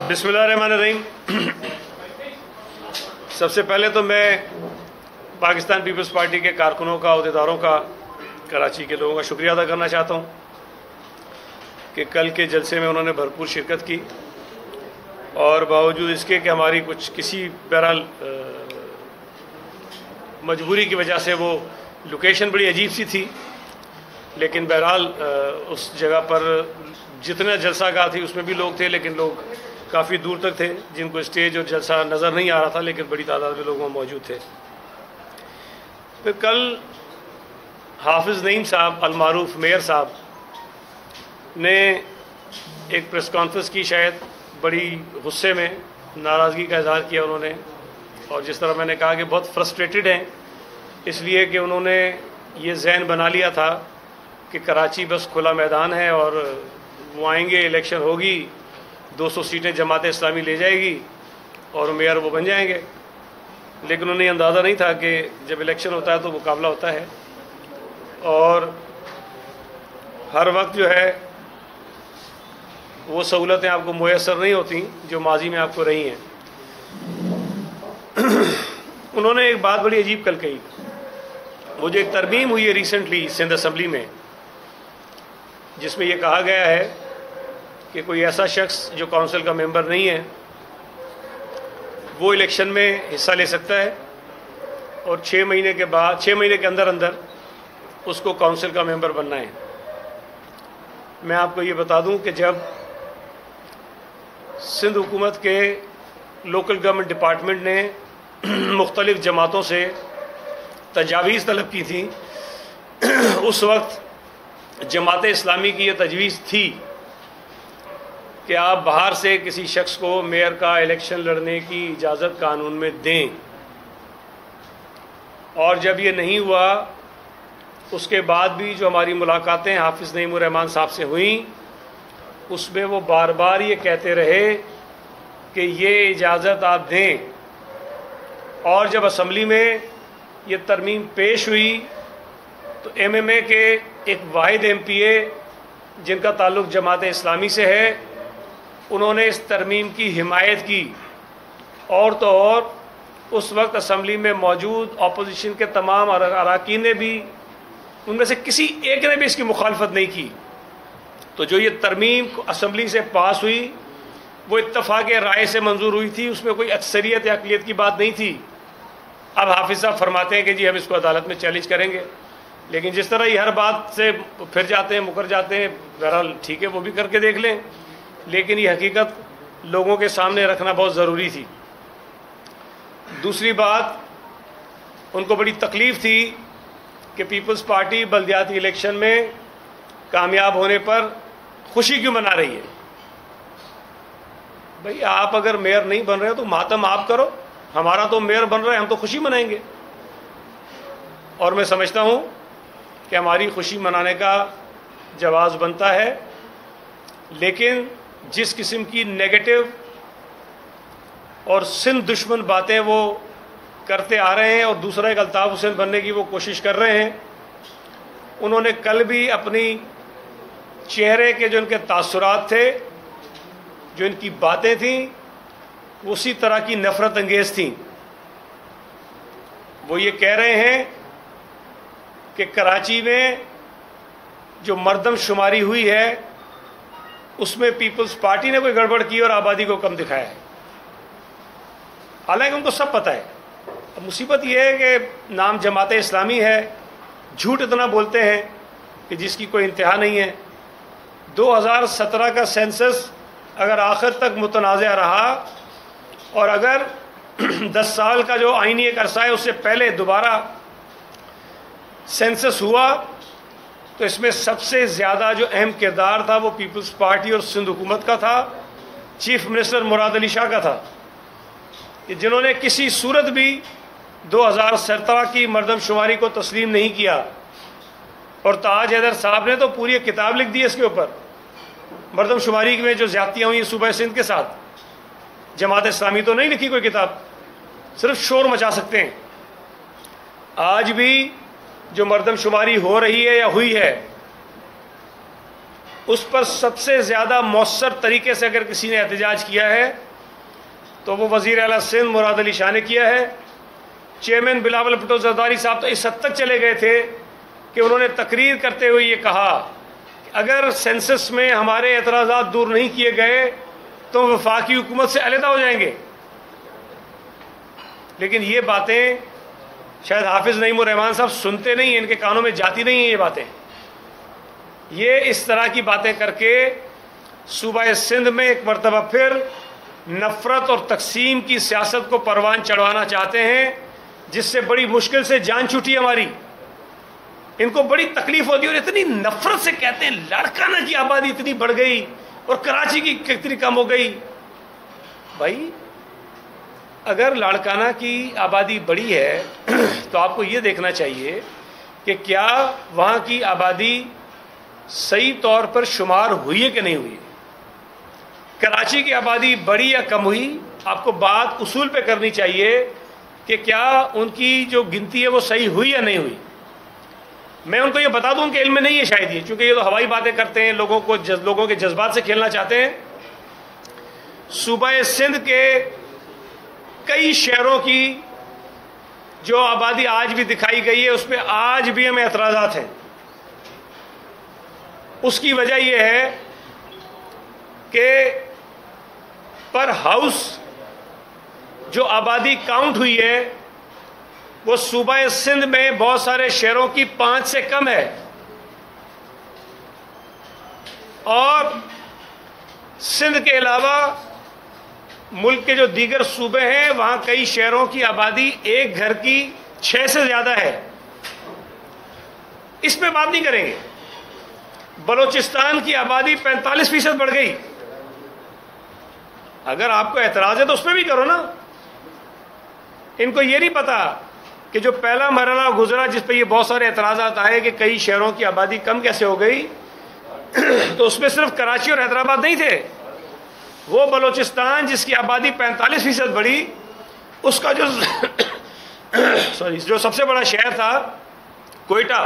बिस्मिल्लाहिर्रहमानिर्रहीम। सबसे पहले तो मैं पाकिस्तान पीपल्स पार्टी के कारकुनों का, अहदेदारों का, कराची के लोगों का शुक्रिया अदा करना चाहता हूँ कि कल के जलसे में उन्होंने भरपूर शिरकत की और बावजूद इसके कि हमारी कुछ किसी बहरहाल मजबूरी की वजह से वो लोकेशन बड़ी अजीब सी थी, लेकिन बहरहाल उस जगह पर जितना जलसा गाह थी उसमें भी लोग थे, लेकिन लोग काफ़ी दूर तक थे जिनको स्टेज और जलसा नज़र नहीं आ रहा था, लेकिन बड़ी तादाद में लोग वहाँ मौजूद थे। फिर कल हाफिज़ नईम साहब अलमारूफ मेयर साहब ने एक प्रेस कॉन्फ्रेंस की, शायद बड़ी गुस्से में नाराज़गी का इजहार किया उन्होंने, और जिस तरह मैंने कहा कि बहुत फ्रस्ट्रेटेड हैं, इसलिए कि उन्होंने ये जहन बना लिया था कि कराची बस खुला मैदान है और वो आएंगे, इलेक्शन होगी, 200 सीटें जमात इस्लामी ले जाएगी और मेयर वो बन जाएंगे। लेकिन उन्हें अंदाज़ा नहीं था कि जब इलेक्शन होता है तो मुकाबला होता है और हर वक्त जो है वो सहूलतें आपको मुयसर नहीं होती जो माजी में आपको रही हैं। उन्होंने एक बात बड़ी अजीब कल कही। वो जो एक तरमीम हुई है रिसेंटली सिंध असम्बली में, जिसमें यह कहा गया है कि कोई ऐसा शख्स जो काउंसिल का मेंबर नहीं है वो इलेक्शन में हिस्सा ले सकता है और 6 महीने के अंदर अंदर उसको काउंसिल का मेंबर बनना है। मैं आपको ये बता दूं कि जब सिंध हुकूमत के लोकल गवर्नमेंट डिपार्टमेंट ने मुख्तलिफ जमातों से तजावीज़ तलब की थी, उस वक्त जमात इस्लामी की ये तजवीज़ थी कि आप बाहर से किसी शख्स को मेयर का इलेक्शन लड़ने की इजाज़त कानून में दें, और जब ये नहीं हुआ उसके बाद भी जो हमारी मुलाकातें हाफिज़ नईमुर रहमान साहब से हुई, उसमें वो बार बार ये कहते रहे कि ये इजाज़त आप दें। और जब असम्बली में ये तरमीम पेश हुई तो MMA के एक वाहिद MPA जिनका ताल्लुक़ जमात इस्लामी से है, उन्होंने इस तरमीम की हिमायत की, और तो और उस वक्त असम्बली में मौजूद अपोजिशन के तमाम अराकीन ने भी, उनमें से किसी एक ने भी इसकी मुखालफत नहीं की। तो जो ये तरमीम असम्बली से पास हुई वो इत्तफाक़ राय से मंजूर हुई थी, उसमें कोई अक्सरियत या अक़लियत की बात नहीं थी। अब हाफिज़ साहब फरमाते हैं कि जी हम इसको अदालत में चैलेंज करेंगे, लेकिन जिस तरह ये हर बात से फिर जाते हैं, मुकर जाते हैं, बहरहाल ठीक है वो भी करके देख लें, लेकिन ये हकीकत लोगों के सामने रखना बहुत ज़रूरी थी। दूसरी बात, उनको बड़ी तकलीफ़ थी कि पीपल्स पार्टी बल्दियाती इलेक्शन में कामयाब होने पर खुशी क्यों मना रही है। भाई आप अगर मेयर नहीं बन रहे हो तो मातम आप करो, हमारा तो मेयर बन रहा है, हम तो खुशी मनाएंगे। और मैं समझता हूँ कि हमारी खुशी मनाने का जवाज़ बनता है, लेकिन जिस किस्म की नेगेटिव और सिंध दुश्मन बातें वो करते आ रहे हैं और दूसरा एक अल्ताफ़ हुसैन बनने की वो कोशिश कर रहे हैं, उन्होंने कल भी अपनी चेहरे के जो इनके तासुरात थे, जो इनकी बातें थीं, उसी तरह की नफ़रत अंगेज़ थीं। वो ये कह रहे हैं कि कराची में जो मर्दमशुमारी हुई है उसमें पीपल्स पार्टी ने कोई गड़बड़ की और आबादी को कम दिखाया है। हालांकि उनको सब पता है। अब मुसीबत यह है कि नाम जमात इस्लामी है, झूठ इतना बोलते हैं कि जिसकी कोई इंतहा नहीं है। 2017 का सेंसस अगर आखिर तक मुतनाज़ा रहा और अगर 10 साल का जो आईनी एक अरसा है उससे पहले दोबारा सेंसस हुआ तो इसमें सबसे ज़्यादा जो अहम किरदार था वो पीपल्स पार्टी और सिंध हुकूमत का था, चीफ मिनिस्टर मुराद अली शाह का था, कि जिन्होंने किसी सूरत भी 2017 की मर्दमशुमारी को तस्लीम नहीं किया। और ताज हैदर साहब ने तो पूरी किताब लिख दी इसके ऊपर, मर्दमशुमारी में जो ज़्यादतियाँ हुई सूबा सिंध के साथ। जमात इस्लामी तो नहीं लिखी कोई किताब, सिर्फ शोर मचा सकते हैं। आज भी जो मर्दमशुमारी हो रही है या हुई है उस पर सबसे ज़्यादा मौसर तरीके से अगर किसी ने एहतजाज किया है तो वो वज़ीर आला सिंध मुराद अली शाह ने किया है। चेयरमैन बिलावल भुट्टो जरदारी साहब तो इस हद तक चले गए थे कि उन्होंने तकरीर करते हुए ये कहा कि अगर सेंसस में हमारे एतराज़ात दूर नहीं किए गए तो वफाकी हुकूमत से अलहदा हो जाएंगे। लेकिन ये बातें शायद हाफिज़ नईमुर रहमान साहब सुनते नहीं, इनके कानों में जाती नहीं हैं ये बातें। ये इस तरह की बातें करके सूबा सिंध में एक मरतबा फिर नफ़रत और तकसीम की सियासत को परवान चढ़वाना चाहते हैं, जिससे बड़ी मुश्किल से जान छूटी हमारी। इनको बड़ी तकलीफ होती है और इतनी नफ़रत से कहते हैं लाड़काना की आबादी इतनी बढ़ गई और कराची की कितनी कम हो गई। भाई अगर लाड़काना की आबादी बड़ी है तो आपको ये देखना चाहिए कि क्या वहाँ की आबादी सही तौर पर शुमार हुई है कि नहीं हुई। कराची की आबादी बढ़ी या कम हुई, आपको बात उसूल पे करनी चाहिए कि क्या उनकी जो गिनती है वो सही हुई या नहीं हुई। मैं उनको ये बता दूं, उनके इल्म में नहीं है शायद ये, क्योंकि ये तो हवाई बातें करते हैं, लोगों के जज्बात से खेलना चाहते हैं। सूबा सिंध के कई शहरों की जो आबादी आज भी दिखाई गई है उस पर आज भी हमें एतराज़ात हैं। उसकी वजह यह है कि पर हाउस जो आबादी काउंट हुई है वो सूबा सिंध में बहुत सारे शहरों की 5 से कम है, और सिंध के अलावा मुल्क के जो दीगर सूबे हैं वहां कई शहरों की आबादी एक घर की 6 से ज्यादा है। इस पे बात नहीं करेंगे। बलोचिस्तान की आबादी 45% बढ़ गई। अगर आपको एतराज है तो उस पर भी करो ना। इनको ये नहीं पता कि जो पहला मरहला गुजरा जिस पे ये बहुत सारे एतराज़ात आए कि कई शहरों की आबादी कम कैसे हो गई तो उसमें सिर्फ कराची और हैदराबाद नहीं थे। वो बलोचिस्तान जिसकी आबादी 45% बढ़ी, उसका जो जो सबसे बड़ा शहर था कोयटा,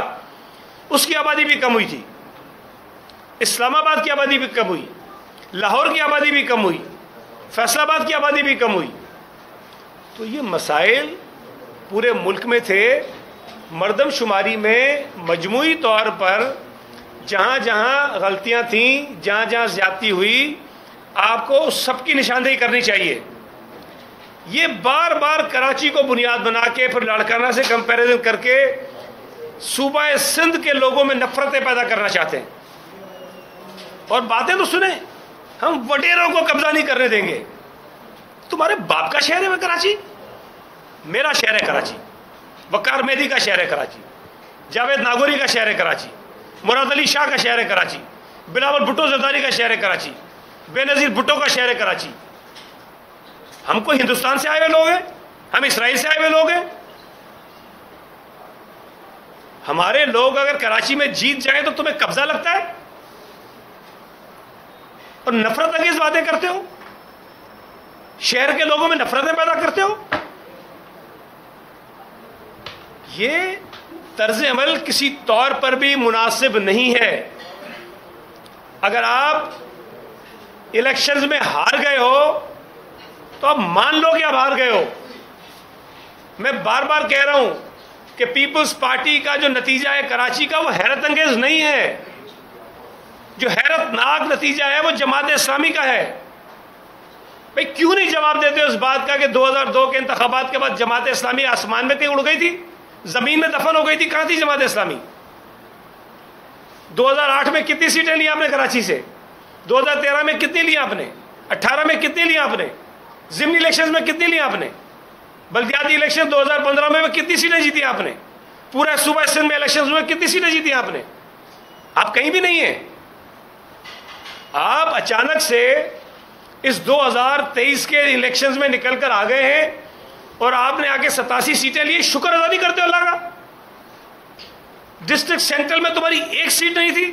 उसकी आबादी भी कम हुई थी। इस्लामाबाद की आबादी भी कम हुई, लाहौर की आबादी भी कम हुई, फैसलाबाद की आबादी भी कम हुई। तो ये मसाइल पूरे मुल्क में थे। मरदमशुमारी में मजमूई तौर पर जहाँ जहाँ गलतियाँ थीं, जहाँ जहाँ ज़्यादती हुई, आपको सबकी निशानदेही करनी चाहिए। ये बार बार कराची को बुनियाद बना के फिर लाड़काना से कंपैरिजन करके सूबा सिंध के लोगों में नफरतें पैदा करना चाहते हैं। और बातें तो सुने, हम वडेरों को कब्जा नहीं करने देंगे। तुम्हारे बाप का शहर है वह कराची, मेरा शहर है कराची, वकार मेहदी का शहर है कराची, जावेद नागौरी का शहर है कराची, मुराद अली शाह का शहर है कराची, बिलावल भुट्टो जरदारी का शहर है कराची, बेनज़ीर भुट्टो का शहर है कराची। हम कोई हिंदुस्तान से आए हुए लोग हैं, हम इसराइल से आए हुए लोग हैं। हमारे लोग अगर कराची में जीत जाए तो तुम्हें कब्जा लगता है और नफरत अंगेज बातें करते हो, शहर के लोगों में नफरतें पैदा करते हो। ये तर्ज अमल किसी तौर पर भी मुनासिब नहीं है। अगर आप इलेक्शंस में हार गए हो तो आप मान लो कि आप हार गए हो। मैं बार बार कह रहा हूं कि पीपल्स पार्टी का जो नतीजा है कराची का वो हैरत अंगेज नहीं है। जो हैरतनाक नतीजा है वो जमात इस्लामी का है। भाई क्यों नहीं जवाब देते उस बात का कि 2002 के इंतखाबात के बाद जमात इस्लामी आसमान में कहीं उड़ गई थी, जमीन में दफन हो गई थी? कहां थी जमात इस्लामी? 2008 में कितनी सीटें ली आपने कराची से? 2013 में कितनी ली आपने? 18 में कितनी ली आपने? जिमनी इलेक्शन में कितनी ली आपने? बल्दियाती इलेक्शन 2015 में कितनी सीटें जीती आपने? पूरा सूबा सिंध में इलेक्शन में कितनी सीटें जीती आपने? आप कहीं भी नहीं है। आप अचानक से इस 2023 के इलेक्शंस में निकल कर आ गए हैं और आपने आके 87 सीटें ली। शुक्र अदा नहीं करते हो अल्लाह का? डिस्ट्रिक्ट सेंट्रल में तुम्हारी एक सीट नहीं थी,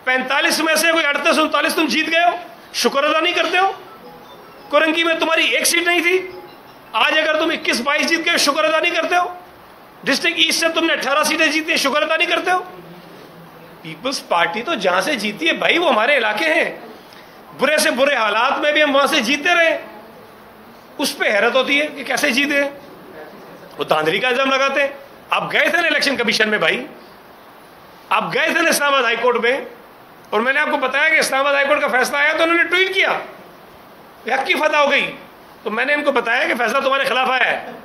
45 में से कोई 38-39 तुम जीत गए हो, शुक्र अदा नहीं करते हो। कुरंगी में तुम्हारी एक सीट नहीं थी, आज अगर तुम 21-22 जीत गए, शुक्र अदा नहीं करते हो। डिस्ट्रिक्ट ईस्ट से तुमने 18 सीटें जीती, शुक्र अदा नहीं करते हो। पीपल्स पार्टी तो जहां से जीती है भाई वो हमारे इलाके हैं, बुरे से बुरे हालात में भी हम वहां से जीतते रहे। उस पर हैरत होती है कि कैसे जीते। वो धांधली का इल्जाम लगाते हैं। आप गए थे ना इलेक्शन कमीशन में भाई, आप गए थे ना इस्लामाबाद हाईकोर्ट में, और मैंने आपको बताया कि इस्लामाबाद हाईकोर्ट का फैसला आया तो उन्होंने ट्वीट किया हक की फतह हो गई। तो मैंने इनको बताया कि फैसला तुम्हारे खिलाफ आया है,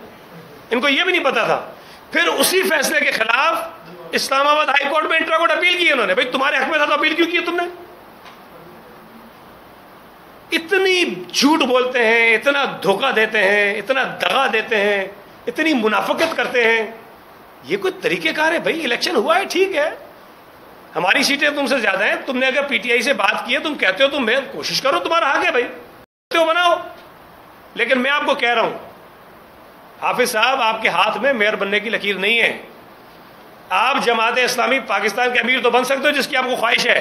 इनको यह भी नहीं पता था। फिर उसी फैसले के खिलाफ इस्लामाबाद हाईकोर्ट में इंट्रा कोर्ट अपील की उन्होंने। भाई तुम्हारे हक में था तो अपील क्यों की तुमने? इतनी झूठ बोलते हैं, इतना धोखा देते हैं, इतना दगा देते हैं, इतनी मुनाफिकत करते हैं। ये कोई तरीकेकार है भाई? इलेक्शन हुआ है, ठीक है, हमारी सीटें तुमसे ज्यादा हैं, तुमने अगर पीटीआई से बात की है, तुम कहते हो, तुम मैं कोशिश करो, तुम्हारा हक है भाई, तो बनाओ। लेकिन मैं आपको कह रहा हूं हाफिज साहब, आपके हाथ में मेयर बनने की लकीर नहीं है। आप जमात इस्लामी पाकिस्तान के अमीर तो बन सकते हो जिसकी आपको ख्वाहिश है,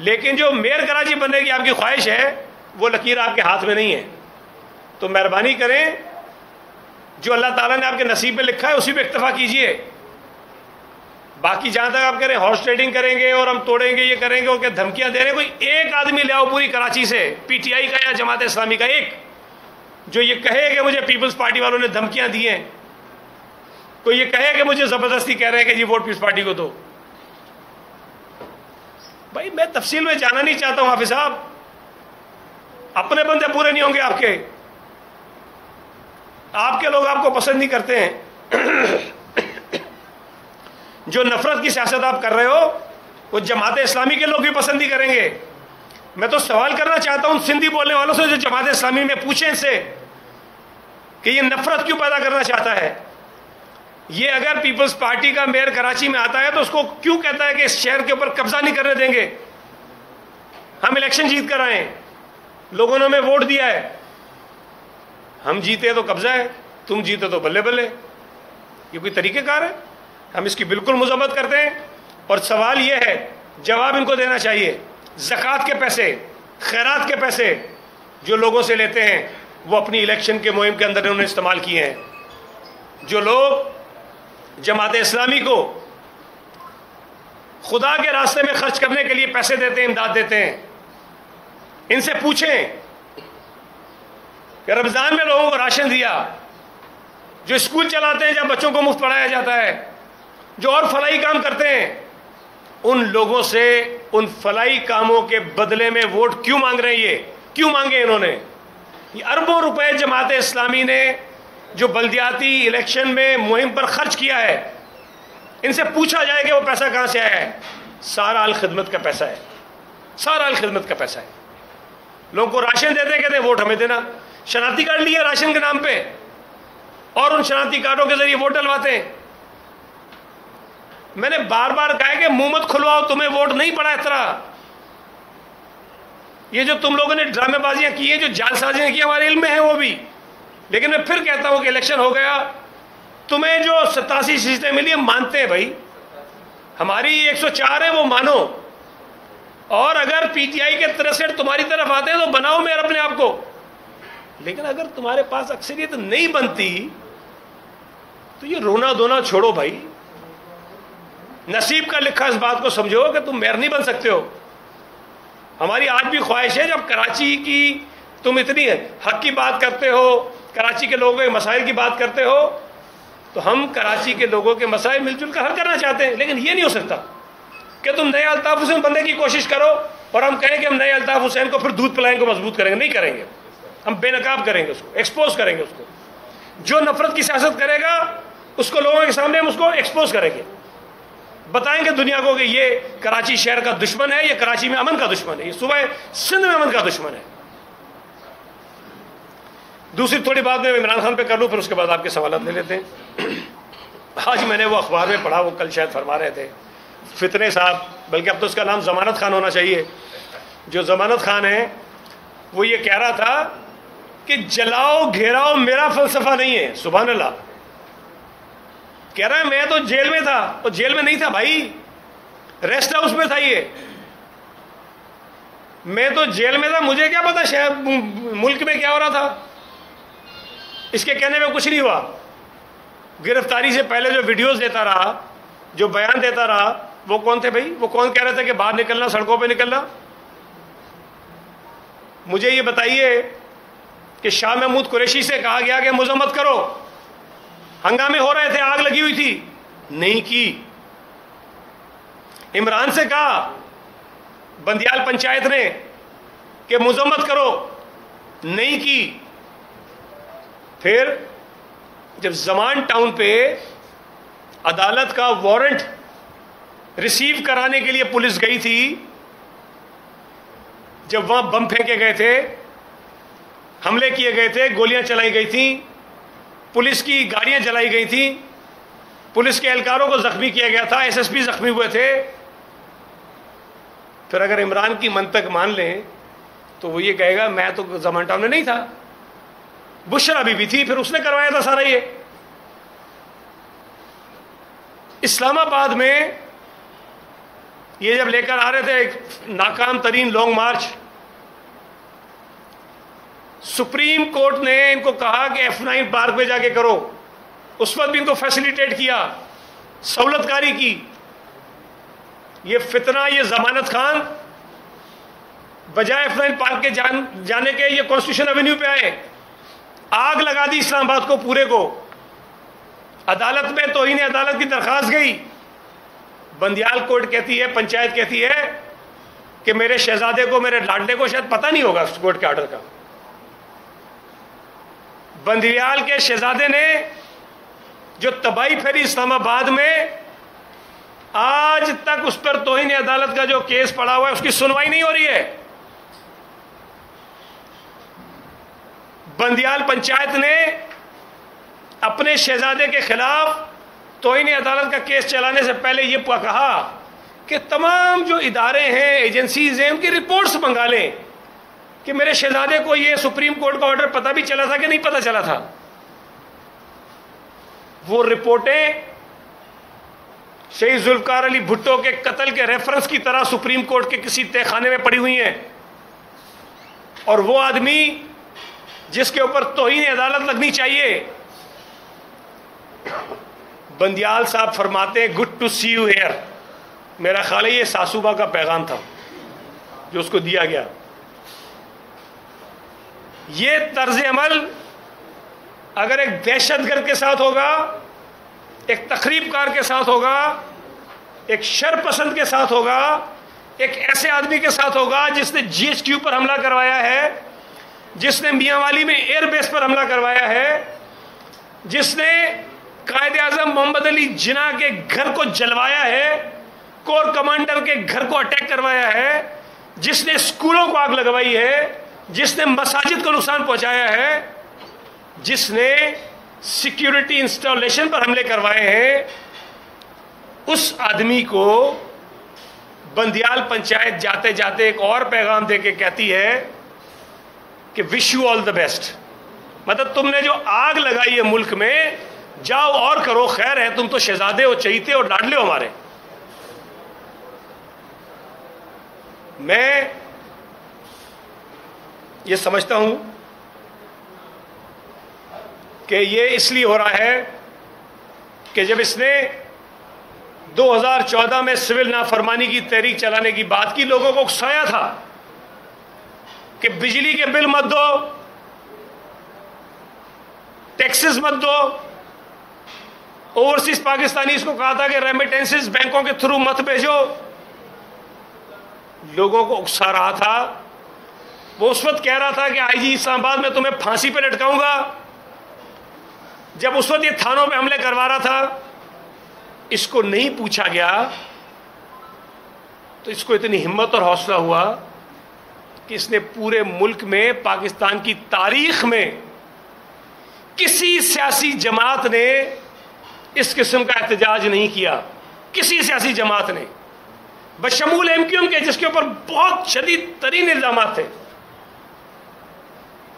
लेकिन जो मेयर कराची बनने की आपकी ख्वाहिश है वो लकीर आपके हाथ में नहीं है। तो मेहरबानी करें, जो अल्लाह ताला ने आपके नसीब में लिखा है उसी पे इक्तफा कीजिए। बाकी जहां तक आप कह रहे हैं हॉर्स ट्रेडिंग करेंगे और हम तोड़ेंगे, ये करेंगे और क्या धमकियां दे रहे हैं, कोई एक आदमी ले आओ पूरी कराची से, पीटीआई का या जमात इस्लामी का, एक जो ये कहे कि मुझे पीपल्स पार्टी वालों ने धमकियां दी हैं, कोई ये कहे कि मुझे जबरदस्ती कह रहे हैं कि जी वोट पीपल्स पार्टी को दो। भाई मैं तफसील में जाना नहीं चाहता हूं हाफिज साहब, अपने बंदे पूरे नहीं होंगे आपके, आपके लोग आपको पसंद नहीं करते हैं। जो नफरत की सियासत आप कर रहे हो वो जमात इस्लामी के लोग भी पसंद नहीं करेंगे। मैं तो सवाल करना चाहता हूं सिंधी बोलने वालों से जो जमात इस्लामी में, पूछें इनसे कि ये नफरत क्यों पैदा करना चाहता है। ये अगर पीपल्स पार्टी का मेयर कराची में आता है तो उसको क्यों कहता है कि इस शहर के ऊपर कब्जा नहीं करने देंगे, हम इलेक्शन जीत कर आए, लोगों ने हमें वोट दिया है, हम जीते तो कब्जा है, तुम जीते तो बल्ले बल्ले। ये कोई तरीकेकार है? हम इसकी बिल्कुल मजम्मत करते हैं। और सवाल यह है, जवाब इनको देना चाहिए। ज़कात के पैसे, खैरात के पैसे जो लोगों से लेते हैं वो अपनी इलेक्शन के मुहिम के अंदर उन्होंने इस्तेमाल किए हैं। जो लोग जमात इस्लामी को खुदा के रास्ते में खर्च करने के लिए पैसे देते हैं, इमदाद देते हैं, इनसे पूछें कि रमजान में लोगों को राशन दिया, जो स्कूल चलाते हैं जहां बच्चों को मुफ्त पढ़ाया जाता है, जो और फलाई काम करते हैं, उन लोगों से उन फलाई कामों के बदले में वोट क्यों मांग रहे हैं? ये क्यों मांगे इन्होंने? ये अरबों रुपए जमात इस्लामी ने जो बल्दियाती इलेक्शन में मुहिम पर खर्च किया है, इनसे पूछा जाए कि वो पैसा कहां से आया है। सारा अल खिदमत का पैसा है, सारा अल खिदमत का पैसा है। लोगों को राशन देते हैं, कहते हैं वोट हमें देना। शनाख्ती कार्ड लिए राशन के नाम पे और उन शनाख्ती कार्डों के जरिए वोट डलवाते हैं। मैंने बार बार कहा कि मुंह मत खुलवाओ, तुम्हें वोट नहीं पड़ा इस तरह। ये जो तुम लोगों ने ड्रामेबाजियां की है, जो जालसाजियां की, हमारे इल्म में है वो भी। लेकिन मैं फिर कहता हूं कि इलेक्शन हो गया, तुम्हें जो 87 सीटें मिली हम मानते हैं भाई, हमारी 104 है वो मानो, और अगर पीटीआई के 63 तुम्हारी तरफ आते हैं तो बनाओ मेयर अपने आप को। लेकिन अगर तुम्हारे पास अक्सरियत नहीं बनती तो ये रोना धोना छोड़ो भाई, नसीब का लिखा इस बात को समझो कि तुम मेयर नहीं बन सकते हो। हमारी आज भी ख्वाहिश है, जब कराची की तुम इतनी हक की बात करते हो, कराची के लोगों के मसाइल की बात करते हो, तो हम कराची के लोगों के मसाइल मिलजुल कर हल करना चाहते हैं। लेकिन ये नहीं हो सकता कि तुम नए अल्ताफ हुसैन बनने की कोशिश करो और हम कहें कि हम नए अल्ताफ हुसैन को फिर दूध पिलाएंगे, मजबूत करेंगे। नहीं करेंगे, हम बेनकाब करेंगे, उसको एक्सपोज करेंगे। उसको जो नफरत की सियासत करेगा उसको लोगों के सामने हम उसको एक्सपोज करेंगे, बताएंगे दुनिया को कि ये कराची शहर का दुश्मन है, ये कराची में अमन का दुश्मन है, ये सुबह सिंध में अमन का दुश्मन है। दूसरी थोड़ी बात मैं इमरान खान पे कर लूँ, फिर उसके बाद आपके सवाल ले लेते हैं। आज मैंने वो अखबार में पढ़ा, वो कल शायद फरमा रहे थे फितने साहब, बल्कि अब तो उसका नाम जमानत खान होना चाहिए। जो जमानत खान है वो ये कह रहा था कि जलाओ घेराओ मेरा फलसफा नहीं है। सुभान अल्लाह, कह रहा है मैं तो जेल में था, और जेल में नहीं था भाई, रेस्ट हाउस में था। ये मैं तो जेल में था, मुझे क्या पता शहर मुल्क में क्या हो रहा था। इसके कहने में कुछ नहीं हुआ। गिरफ्तारी से पहले जो वीडियोस देता रहा, जो बयान देता रहा, वो कौन थे भाई? वो कौन कह रहे थे कि बाहर निकलना, सड़कों पे निकलना? मुझे ये बताइए कि शाह महमूद कुरैशी से कहा गया कि मजम्मत करो, हंगामे हो रहे थे, आग लगी हुई थी, नहीं की। इमरान से कहा बंदियाल पंचायत ने कि मजम्मत करो, नहीं की। फिर जब जमान टाउन पे अदालत का वारंट रिसीव कराने के लिए पुलिस गई थी, जब वहां बम फेंके गए थे, हमले किए गए थे, गोलियां चलाई गई थी, पुलिस की गाड़ियां जलाई गई थी, पुलिस के एहलकारों को जख्मी किया गया था, एसएसपी जख्मी हुए थे, फिर अगर इमरान की मंतक मान लें तो वो ये कहेगा मैं तो जमान टाउन में नहीं था, बुशरा बीबी थी, फिर उसने करवाया था सारा। ये इस्लामाबाद में ये जब लेकर आ रहे थे एक नाकाम तरीन लॉन्ग मार्च, सुप्रीम कोर्ट ने इनको कहा कि F9 पार्क पे जाके करो, उस वक्त भी इनको फैसिलिटेट किया, सहूलतकारी की। ये फितना, ये जमानत खान बजाय F9 पार्क के जाने के ये कॉन्स्टिट्यूशन एवेन्यू पे आए, आग लगा दी इस्लामाबाद को पूरे को। अदालत में तौहीन अदालत की दरखास्त गई, बंदियाल कोर्ट कहती है, पंचायत कहती है कि मेरे शहजादे को, मेरे लाडले को शायद पता नहीं होगा कोर्ट के ऑर्डर का। बंदियाल के शहजादे ने जो तबाही फेरी इस्लामाबाद में, आज तक उस पर तौहीन अदालत का जो केस पड़ा हुआ है उसकी सुनवाई नहीं हो रही है। बंदियाल पंचायत ने अपने शहजादे के खिलाफ तौहीन अदालत का केस चलाने से पहले यह कहा कि तमाम जो इदारे हैं, एजेंसीज हैं, उनकी रिपोर्ट्स मंगा लें कि मेरे शहजादे को यह सुप्रीम कोर्ट का ऑर्डर पता भी चला था कि नहीं पता चला था। वो रिपोर्टें शहीद जुल्फकार अली भुट्टो के कत्ल के रेफरेंस की तरह सुप्रीम कोर्ट के किसी तहखाने में पड़ी हुई हैं, और वो आदमी जिसके ऊपर तौहीन अदालत लगनी चाहिए, बंदियाल साहब फरमाते हैं good to see you here. मेरा ख्याल है ये सासूबा का पैगाम था जो उसको दिया गया। ये तर्ज अमल अगर एक दहशतगर्द के साथ होगा, एक तखरीबकार के साथ होगा, एक शरपसंद के साथ होगा, एक ऐसे आदमी के साथ होगा जिसने GHQ पर हमला करवाया है, जिसने मियांवाली में एयरबेस पर हमला करवाया है, जिसने कायदे आजम मोहम्मद अली जिन्ना के घर को जलवाया है, कोर कमांडर के घर को अटैक करवाया है, जिसने स्कूलों को आग लगवाई है, जिसने मसाजिद को नुकसान पहुंचाया है, जिसने सिक्योरिटी इंस्टॉलेशन पर हमले करवाए हैं, उस आदमी को बंदियाल पंचायत जाते जाते एक और पैगाम देके कहती है कि wish you all the best. मतलब तुमने जो आग लगाई है मुल्क में, जाओ और करो, खैर है, तुम तो शहजादे हो, चहीते हो, लाडले हो हमारे। मैं ये समझता हूं कि ये इसलिए हो रहा है कि जब इसने 2014 में सिविल नाफरमानी की तहरीक चलाने की बात की, लोगों को उकसाया था कि बिजली के बिल मत दो, टैक्सेस मत दो, ओवरसीज पाकिस्तानीज को कहा था कि रेमिटेंसेस बैंकों के थ्रू मत भेजो। लोगों को उकसा रहा था। वो उस वक्त कह रहा था कि आईजी इस्लामाबाद में तुम्हें फांसी पे लटकाऊंगा। जब उस वक्त ये थानों पे हमले करवा रहा था, इसको नहीं पूछा गया तो इसको इतनी हिम्मत और हौसला हुआ कि इसने पूरे मुल्क में, पाकिस्तान की तारीख में किसी सियासी जमात ने इस किस्म का एहतजाज नहीं किया। किसी सियासी जमात ने, बशमूल MQM के, जिसके ऊपर बहुत शदीद तरीन इल्जाम थे,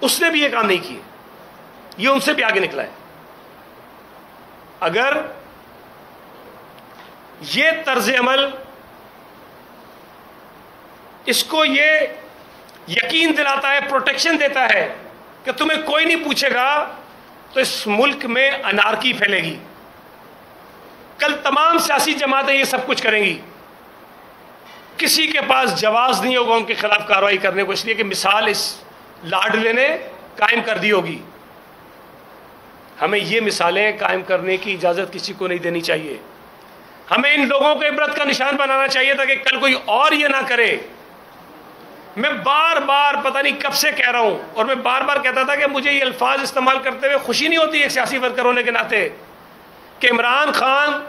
उसने भी ये काम नहीं किए। ये उनसे भी आगे निकला है। अगर ये तर्ज अमल इसको ये यकीन दिलाता है, प्रोटेक्शन देता है कि तुम्हें कोई नहीं पूछेगा, तो इस मुल्क में अनारकी फैलेगी। कल तमाम सियासी जमातें ये सब कुछ करेंगी। किसी के पास जवाब नहीं होगा उनके खिलाफ कार्रवाई करने को, इसलिए कि मिसाल इस लाडले ने कायम कर दी होगी। हमें ये मिसालें कायम करने की इजाजत किसी को नहीं देनी चाहिए। हमें इन लोगों को इबरत का निशान बनाना चाहिए ताकि कल कोई और ये ना करे। मैं बार बार पता नहीं कब से कह रहा हूं, और मैं बार बार कहता था कि मुझे ये अल्फाज इस्तेमाल करते हुए खुशी नहीं होती एक सियासी वर्कर होने के नाते, कि इमरान खान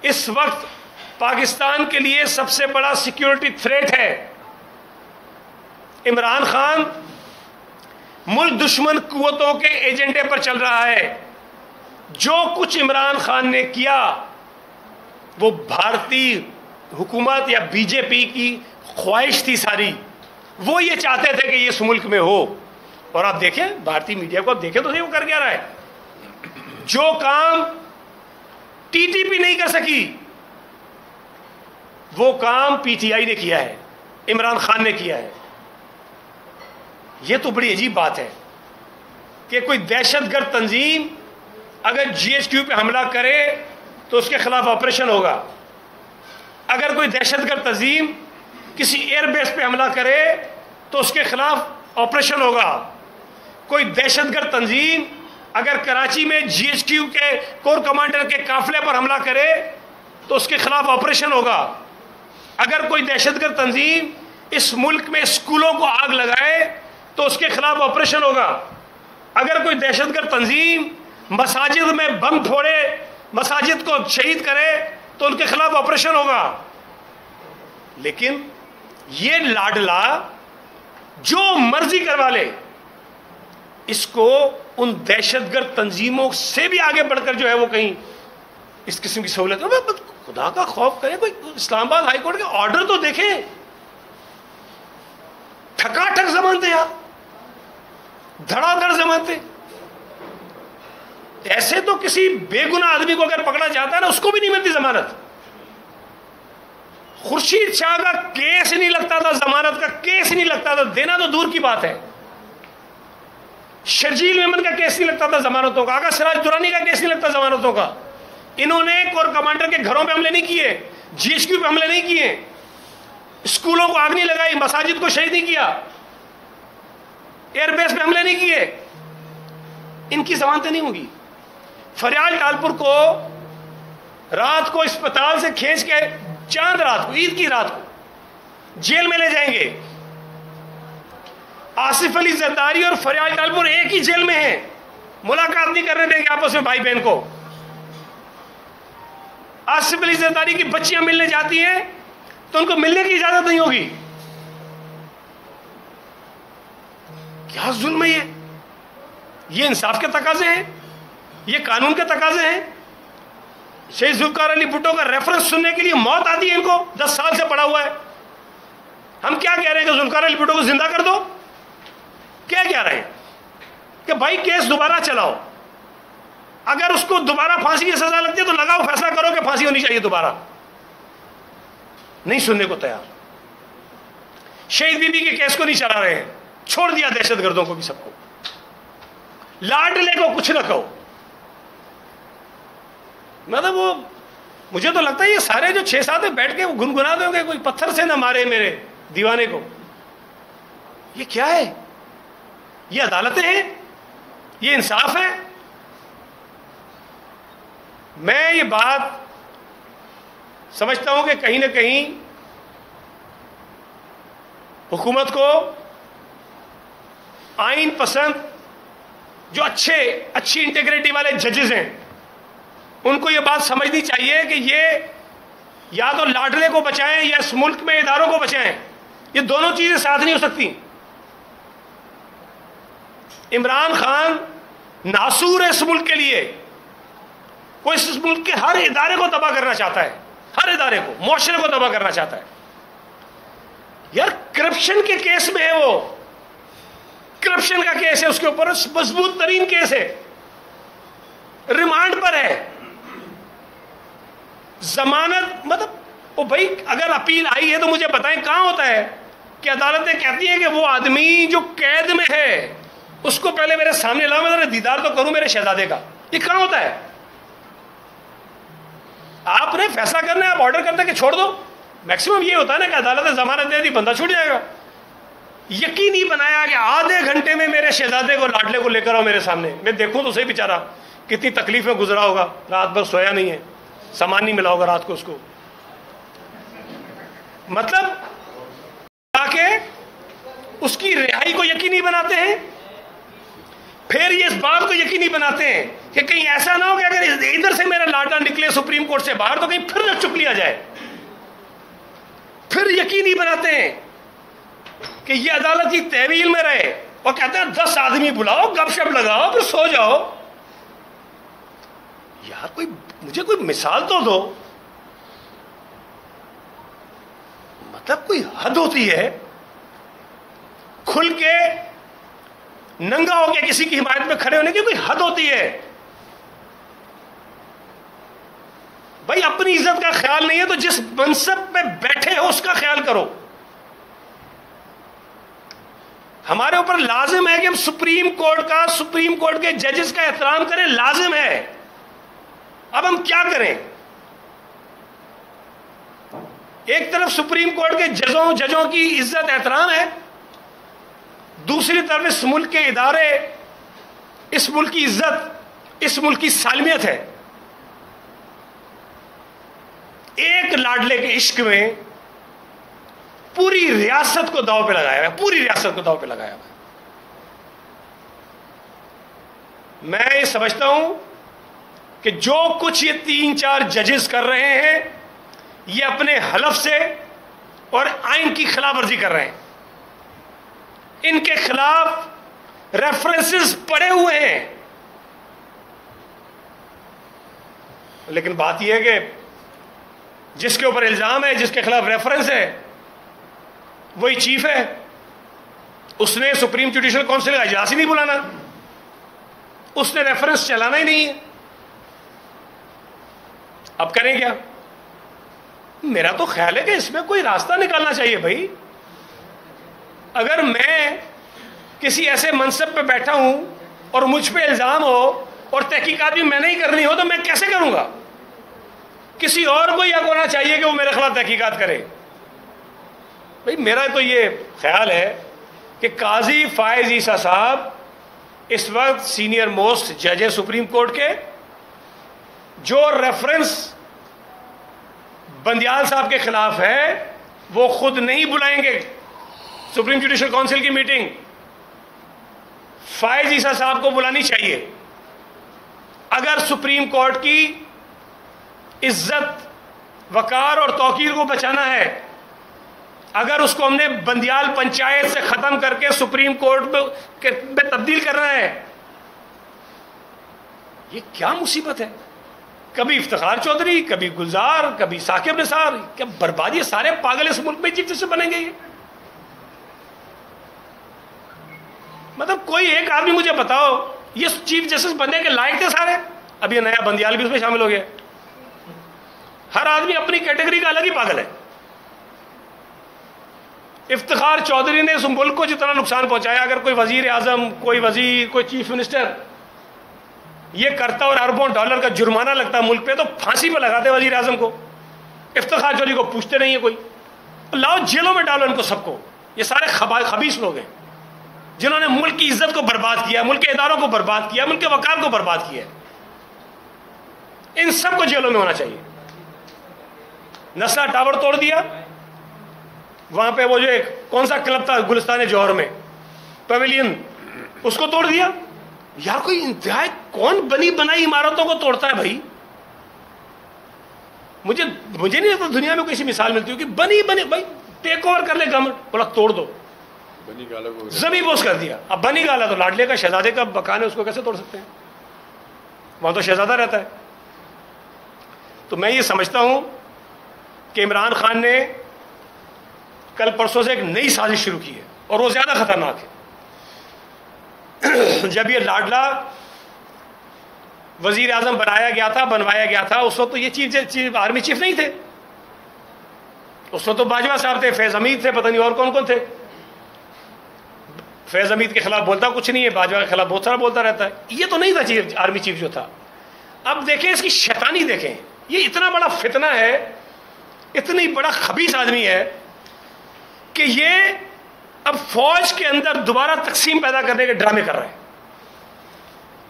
इस वक्त पाकिस्तान के लिए सबसे बड़ा सिक्योरिटी थ्रेट है। इमरान खान मुल्क दुश्मन कुव्वतों के एजेंडे पर चल रहा है। जो कुछ इमरान खान ने किया वो भारतीय हुकूमत या बीजेपी की ख्वाहिश थी सारी। वो ये चाहते थे कि ये इस मुल्क में हो। और आप देखें भारतीय मीडिया को, आप देखें तो वो कर क्या रहा है। जो काम टीटीपी नहीं कर सकी वो काम पीटीआई ने किया है, इमरान खान ने किया है। यह तो बड़ी अजीब बात है कि कोई दहशतगर्द तंजीम अगर जीएचक्यू पे हमला करे तो उसके खिलाफ ऑपरेशन होगा। अगर कोई दहशतगर्द तंजीम किसी एयरबेस पे हमला करे तो उसके खिलाफ ऑपरेशन होगा। कोई दहशतगर्द तंजीम अगर कराची में जीएचक्यू के कोर कमांडर के काफिले पर हमला करे तो उसके खिलाफ ऑपरेशन होगा। अगर कोई दहशतगर्द तंजीम इस मुल्क में स्कूलों को आग लगाए तो उसके खिलाफ ऑपरेशन होगा। अगर कोई दहशतगर्द तंजीम मसाजिद में बम फोड़े, मसाजिद को शहीद करे तो उनके खिलाफ ऑपरेशन होगा। लेकिन ये लाडला जो मर्जी करवा ले, इसको उन दहशतगर्द तंजीमों से भी आगे बढ़कर जो है वो कहीं इस किस्म की सहूलत, खुदा का खौफ करें। कोई इस्लामाबाद हाईकोर्ट के ऑर्डर तो देखे, ठकाठक जमानते यार, धड़ाधड़ जमानते। ऐसे तो किसी बेगुनाह आदमी को अगर पकड़ा जाता है ना, उसको भी नहीं मिलती जमानत। खुर्शीद शाह का केस नहीं लगता था, जमानत का केस नहीं लगता था, देना तो दूर की बात है। शर्जील मेमन का केस नहीं लगता था जमानतों का, आगा सिराज दुरानी का केस नहीं लगता जमानतों का। इन्होंने कोर कमांडर के घरों पे हमले नहीं किए, जीएचक्यू पे हमले नहीं किए, स्कूलों को आग नहीं लगाई, मसाजिद को शहीद नहीं किया, एयरबेस पे हमले नहीं किए। इनकी जमानतें नहीं होगी। फरियाल टालपुर को रात को अस्पताल से खींच के चांद रात को, ईद की रात को जेल में ले जाएंगे। आसिफ अली जरदारी और फरियाल टालपुर एक ही जेल में हैं, मुलाकात नहीं करने देंगे आपस में भाई बहन को। आसिफ अली जरदारी की बच्चियां मिलने जाती हैं तो उनको मिलने की इजाजत नहीं होगी। क्या जुल्म है ये इंसाफ के तकाजे हैं, ये कानून के तकाजे हैं। शहीद जुल्फकार अली भुट्टो का रेफरेंस सुनने के लिए मौत आती है इनको, 10 साल से पड़ा हुआ है। हम क्या कह रहे हैं कि जुल्फकार अली भुट्टो को जिंदा कर दो? क्या कह रहे हैं कि भाई केस दोबारा चलाओ, अगर उसको दोबारा फांसी की सजा लगती है तो लगाओ, फैसला करो कि फांसी होनी चाहिए दोबारा। नहीं सुनने को तैयार। शहीद बीबी के केस को नहीं चला रहे हैं, छोड़ दिया दहशतगर्दों को भी, सबको। लाडले को कुछ न कहो। मतलब वो, मुझे तो लगता है ये सारे जो 6-7 में बैठ के वो गुनगुना दोगे, कोई पत्थर से ना मारे मेरे दीवाने को। ये क्या है? ये अदालतें हैं? ये इंसाफ है? मैं ये बात समझता हूं कि कहीं ना कहीं हुकूमत को आइन पसंद जो अच्छी इंटीग्रिटी वाले जजेस हैं, उनको ये बात समझनी चाहिए कि ये या तो लाडले को बचाएं या इस मुल्क में इदारों को बचाएं। ये दोनों चीजें साथ नहीं हो सकती। इमरान खान नासूर है इस मुल्क के लिए। कोई इस मुल्क के हर इदारे को तबाह करना चाहता है, हर इदारे को, मुआशरे को तबाह करना चाहता है। यार करप्शन के केस में है वो, करप्शन का केस है, उसके ऊपर मजबूत तरीन केस है, रिमांड पर है। जमानत मतलब वो भाई अगर अपील आई है तो मुझे बताएं कहां होता है कि अदालतें कहती हैं कि वो आदमी जो कैद में है उसको पहले मेरे सामने लाओ, मैं जरा दीदार तो करूं मेरे शहजादे का। ये कहां होता है? आपने फैसला करना है, आप ऑर्डर करते हैं कि छोड़ दो, मैक्सिमम ये होता है ना कि अदालत ने जमानत दे दी, बंदा छूट जाएगा। यकीन ही बनाया कि आधे घंटे में मेरे शहजादे को, लाडले को लेकर आओ मेरे सामने, मैं देखूं तो सही बेचारा कितनी तकलीफ में गुजरा होगा, रात भर सोया नहीं है, सामान नहीं मिला होगा रात को उसको। मतलब आके उसकी रिहाई को यकीनी बनाते हैं, फिर ये इस बात को यकीनी बनाते हैं कि कहीं ऐसा ना हो कि अगर इधर से मेरा लाडला निकले सुप्रीम कोर्ट से बाहर तो कहीं फिर न चुक लिया जाए। फिर यकीनी बनाते हैं कि ये अदालत की तहवील में रहे और कहते हैं 10 आदमी बुलाओ, गपशप लगाओ, फिर सो जाओ। यार कोई मुझे कोई मिसाल तो दो, मतलब कोई हद होती है। खुल के नंगा होकर किसी की हिमायत में खड़े होने की कोई हद होती है। भाई अपनी इज्जत का ख्याल नहीं है तो जिस मनसब पे बैठे हो उसका ख्याल करो। हमारे ऊपर लाजिम है कि हम सुप्रीम कोर्ट के जजेस का एहतराम करें, लाजिम है। अब हम क्या करें? एक तरफ सुप्रीम कोर्ट के जजों की इज्जत एहतराम है, दूसरी तरफ इस मुल्क के इदारे, इस मुल्क की इज्जत, इस मुल्क की सालमियत है। एक लाडले के इश्क में पूरी रियासत को दांव पे लगाया है, पूरी रियासत को दांव पे लगाया है। मैं ये समझता हूं कि जो कुछ ये 3-4 जजेस कर रहे हैं ये अपने हलफ से और आइन की खिलाफवर्जी कर रहे हैं। इनके खिलाफ रेफरेंसेस पड़े हुए हैं, लेकिन बात यह है कि जिसके ऊपर इल्जाम है, जिसके खिलाफ रेफरेंस है, वही चीफ है। उसने सुप्रीम जुडिशल काउंसिल का इजलास ही नहीं बुलाना, उसने रेफरेंस चलाना ही नहीं है। अब करें क्या? मेरा तो ख्याल है कि इसमें कोई रास्ता निकालना चाहिए भाई। अगर मैं किसी ऐसे मनसब पे बैठा हूं और मुझ पे इल्जाम हो और तहकीकात भी मैंने ही करनी हो तो मैं कैसे करूंगा? किसी और को यह होना चाहिए कि वो मेरे खिलाफ तहकीकात करे। भाई मेरा तो ये ख्याल है कि काजी फायज ईसा साहब इस वक्त सीनियर मोस्ट जज है सुप्रीम कोर्ट के, जो रेफरेंस बंदियाल साहब के खिलाफ है वो खुद नहीं बुलाएंगे सुप्रीम जुडिशल काउंसिल की मीटिंग। फायज ईसा साहब को बुलानी चाहिए। अगर सुप्रीम कोर्ट की इज्जत, वकार और तौकीर को बचाना है, अगर उसको हमने बंदियाल पंचायत से खत्म करके सुप्रीम कोर्ट में तब्दील करना है, ये क्या मुसीबत है? कभी इफ्तिखार चौधरी, कभी गुलजार, कभी साकिब निसार, क्या बर्बादी! सारे पागल इस मुल्क में चीफ जस्टिस बनेंगे ये। मतलब कोई एक आदमी मुझे बताओ ये चीफ जस्टिस बनने के लायक थे सारे? अब ये नया बंदियाल भी उसमें शामिल हो गया। हर आदमी अपनी कैटेगरी का अलग ही पागल है। इफ्तिखार चौधरी ने इस मुल्क को जितना नुकसान पहुंचाया, अगर कोई वजीर आजम, कोई वजीर, कोई चीफ मिनिस्टर ये करता और अरबों डॉलर का जुर्माना लगता मुल्क पे, तो फांसी पे लगाते वजीर आजम को। इफ्तिखार चौधरी को पूछते नहीं है कोई, लाओ जेलों में डालो इनको सबको। ये सारे खबीस लोग हैं जिन्होंने मुल्क की इज्जत को बर्बाद किया, मुल्क के इदारों को बर्बाद किया, मुल्क के वकार को बर्बाद किया। इन सबको जेलों में होना चाहिए। नस्ला टावर तोड़ दिया, वहां पे वो जो एक कौन सा क्लब था गुलिस्तान जौहर में, पवेलियन, उसको तोड़ दिया। यार कोई इंतहाई कौन बनी बनाई इमारतों को तोड़ता है भाई? मुझे नहीं लगता दुनिया में कोई ऐसी मिसाल मिलती हो कि बनी भाई टेक ओवर कर ले गवर्नमेंट, बोला तोड़ दो, बनी गाला को जमीन बोस कर दिया। अब बनी गाला तो लाडले का शहजादे का मकान है, उसको कैसे तोड़ सकते हैं? वहां तो शहजादा रहता है। तो मैं ये समझता हूं कि इमरान खान ने कल परसों से एक नई साजिश शुरू की है और वो ज्यादा खतरनाक है। जब ये लाडला वजीर आजम बनवाया गया था, उस वक्त तो ये चीफ आर्मी चीफ नहीं थे, उस वक्त तो बाजवा साहब थे, फैज हमीद थे, पता नहीं और कौन कौन थे। फैज हमीद के खिलाफ बोलता कुछ नहीं है, बाजवा के खिलाफ बहुत सारा बोलता रहता है। ये तो नहीं था चीफ, आर्मी चीफ जो था। अब देखें इसकी शैतानी, देखें ये इतना बड़ा फितना है इतनी बड़ा खबीस आदमी है कि ये अब फौज के अंदर दोबारा तकसीम पैदा करने के ड्रामे कर रहे हैं।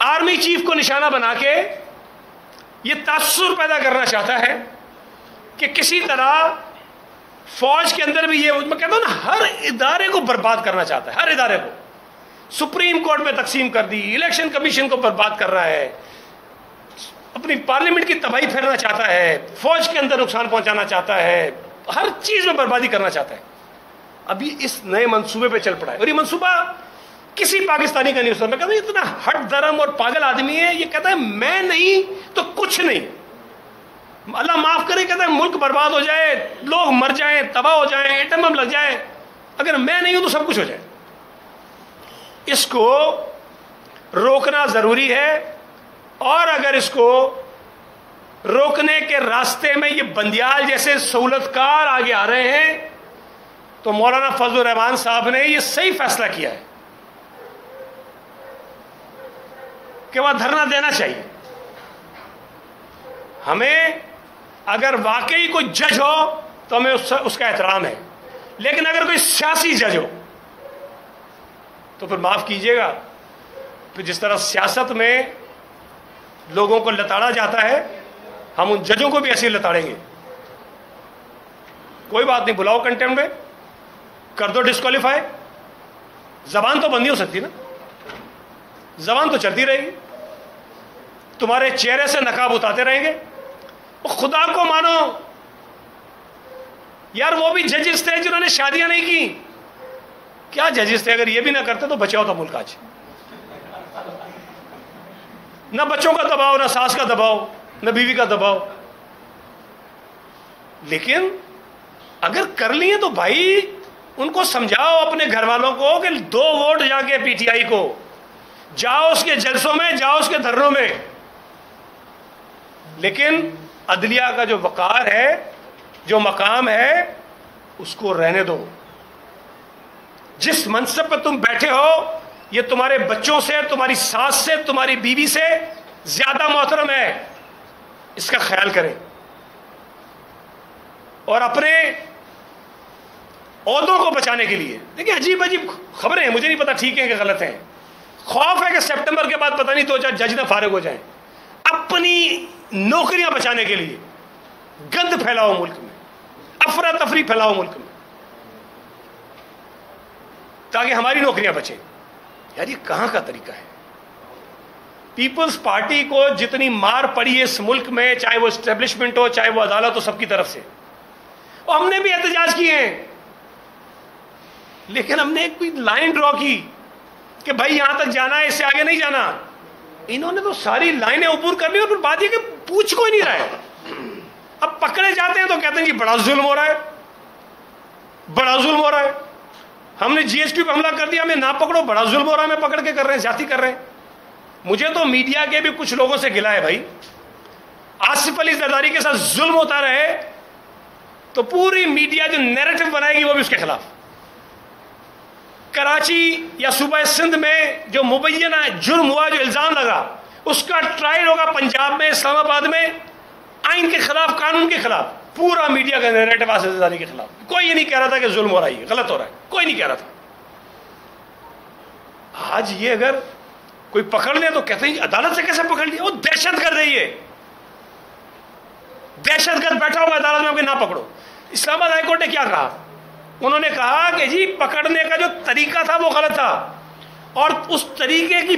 आर्मी चीफ को निशाना बना के ये तासुर पैदा करना चाहता है कि किसी तरह फौज के अंदर भी ये, मैं कहता हूं ना, हर इदारे को बर्बाद करना चाहता है, हर इदारे को। सुप्रीम कोर्ट में तकसीम कर दी, इलेक्शन कमीशन को बर्बाद कर रहा है, अपनी पार्लियामेंट की तबाही फेरना चाहता है, फौज के अंदर नुकसान पहुंचाना चाहता है, हर चीज में बर्बादी करना चाहता है। अभी इस नए मंसूबे पे चल पड़ा है और ये मंसूबा किसी पाकिस्तानी का नहीं हो सकता। मैं कहता हूं इतना हट धर्म और पागल आदमी है, ये कहता है मैं नहीं तो कुछ नहीं। अल्लाह माफ करे, कहता है मुल्क बर्बाद हो जाए, लोग मर जाएं, तबाह हो जाएं, एटम बम लग जाए, अगर मैं नहीं हूं तो सब कुछ हो जाए। इसको रोकना जरूरी है और अगर इसको रोकने के रास्ते में ये बंदियाल जैसे सहूलतकार आगे आ रहे हैं तो मौलाना फजलुर रहमान साहब ने ये सही फैसला किया है कि वह धरना देना चाहिए। हमें अगर वाकई कोई जज हो तो हमें उसका एहतराम है, लेकिन अगर कोई सियासी जज हो तो फिर माफ कीजिएगा, फिर जिस तरह सियासत में लोगों को लताड़ा जाता है हम उन जजों को भी ऐसे ही लताड़ेंगे। कोई बात नहीं, बुलाओ कंटेम्प्ट में, कर दो डिस्क्वालीफाई, जबान तो बंद नहीं हो सकती ना, जबान तो चलती रहेगी, तुम्हारे चेहरे से नकाब उतारते रहेंगे। और खुदा को मानो यार, वो भी जजेस थे जिन्होंने शादियां नहीं की। क्या जजेस थे, अगर ये भी ना करते तो बचा होता मुल्क आज। ना बच्चों का दबाव, ना सास का दबाव, ना बीवी का दबाव। लेकिन अगर कर लिए तो भाई उनको समझाओ, अपने घर वालों को कि 2 वोट जाके पीटीआई को, जाओ उसके जलसों में, जाओ उसके धरनों में। लेकिन अदलिया का जो वकार है, जो मकाम है, उसको रहने दो। जिस मनसब पर तुम बैठे हो ये तुम्हारे बच्चों से, तुम्हारी सास से, तुम्हारी बीवी से ज्यादा मोहतरम है, इसका ख्याल करें। और अपने ओहदों को बचाने के लिए, देखिए अजीब अजीब खबरें हैं, मुझे नहीं पता ठीक है कि गलत हैं। खौफ है कि सितंबर के बाद पता नहीं 2-4 जज ना फारिग हो जाएं। अपनी नौकरियां बचाने के लिए गंद फैलाओ मुल्क में, अफरा तफरी फैलाओ मुल्क में, ताकि हमारी नौकरियां बचें। यार ये कहां का तरीका है? पीपल्स पार्टी को जितनी मार पड़ी है इस मुल्क में, चाहे वो एस्टेब्लिशमेंट हो, चाहे वो अदालत हो, सबकी तरफ से, और हमने भी एहतजाज किए हैं, लेकिन हमने एक कोई लाइन ड्रॉ की कि भाई यहां तक जाना है, इससे आगे नहीं जाना। इन्होंने तो सारी लाइनें ऊपर कर ली और फिर बात यह कि पूछ कोई नहीं रहा है। अब पकड़े जाते हैं तो कहते हैं जी बड़ा जुल्म हो रहा है, बड़ा जुल्म हो रहा है, हमने जीएसटी पर हमला कर दिया, हमें ना पकड़ो, बड़ा जुल्म हो रहा है, हमें पकड़ के कर रहे हैं, ज्यादती कर रहे हैं। मुझे तो मीडिया के भी कुछ लोगों से गिला है भाई। आसिफ अली जरदारी के साथ जुल्म होता रहे तो पूरी मीडिया जो नैरेटिव बनाएगी वो भी उसके खिलाफ। कराची या सूबा सिंध में जो मुबैना जुर्म हुआ, जो इल्जाम लगा, उसका ट्रायल होगा पंजाब में, इस्लामाबाद में, आइन के खिलाफ, कानून के खिलाफ। पूरा मीडिया का नैरेटिव आसिफ जरदारी के खिलाफ। कोई ये नहीं कह रहा था कि जुल्म हो रहा है, गलत हो रहा है, कोई नहीं कह रहा था। आज ये अगर कोई पकड़ ले तो कहते हैं अदालत से कैसे पकड़ लिया, वो दहशतगर्द है, ये दहशतगर्द बैठा हुआ अदालत में, आपके ना पकड़ो। इस्लामाबाद हाईकोर्ट ने क्या कहा? उन्होंने कहा कि जी पकड़ने का जो तरीका था वो गलत था, और उस तरीके की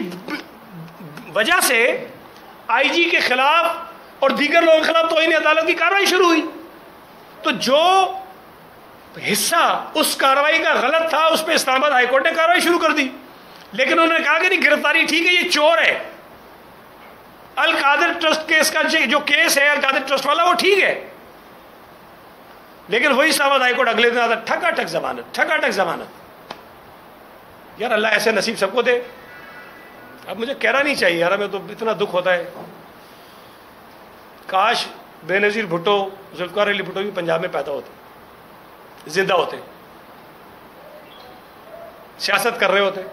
वजह से आईजी के खिलाफ और दीगर लोगों के खिलाफ तौहीन अदालत की कार्रवाई शुरू हुई। तो जो हिस्सा उस कार्रवाई का गलत था, उस पर इस्लामाबाद हाईकोर्ट ने कार्रवाई शुरू कर दी। लेकिन उन्होंने कहा कि नहीं, गिरफ्तारी ठीक है, ये चोर है। अल कादिर ट्रस्ट केस का जो केस है, अल कादिर ट्रस्ट वाला, वो ठीक है। लेकिन वही इस्लामाबाद हाईकोर्ट अगले दिन आता, ठकाठक जमानत, ठकाठक जमानत। यार अल्लाह ऐसे नसीब सबको दे। अब मुझे कहना नहीं चाहिए यार, हमें तो इतना दुख होता है। काश बेनजीर भुट्टो, जुल्फकार अली भुट्टो भी पंजाब में पैदा होते, जिंदा होते, सियासत कर रहे होते।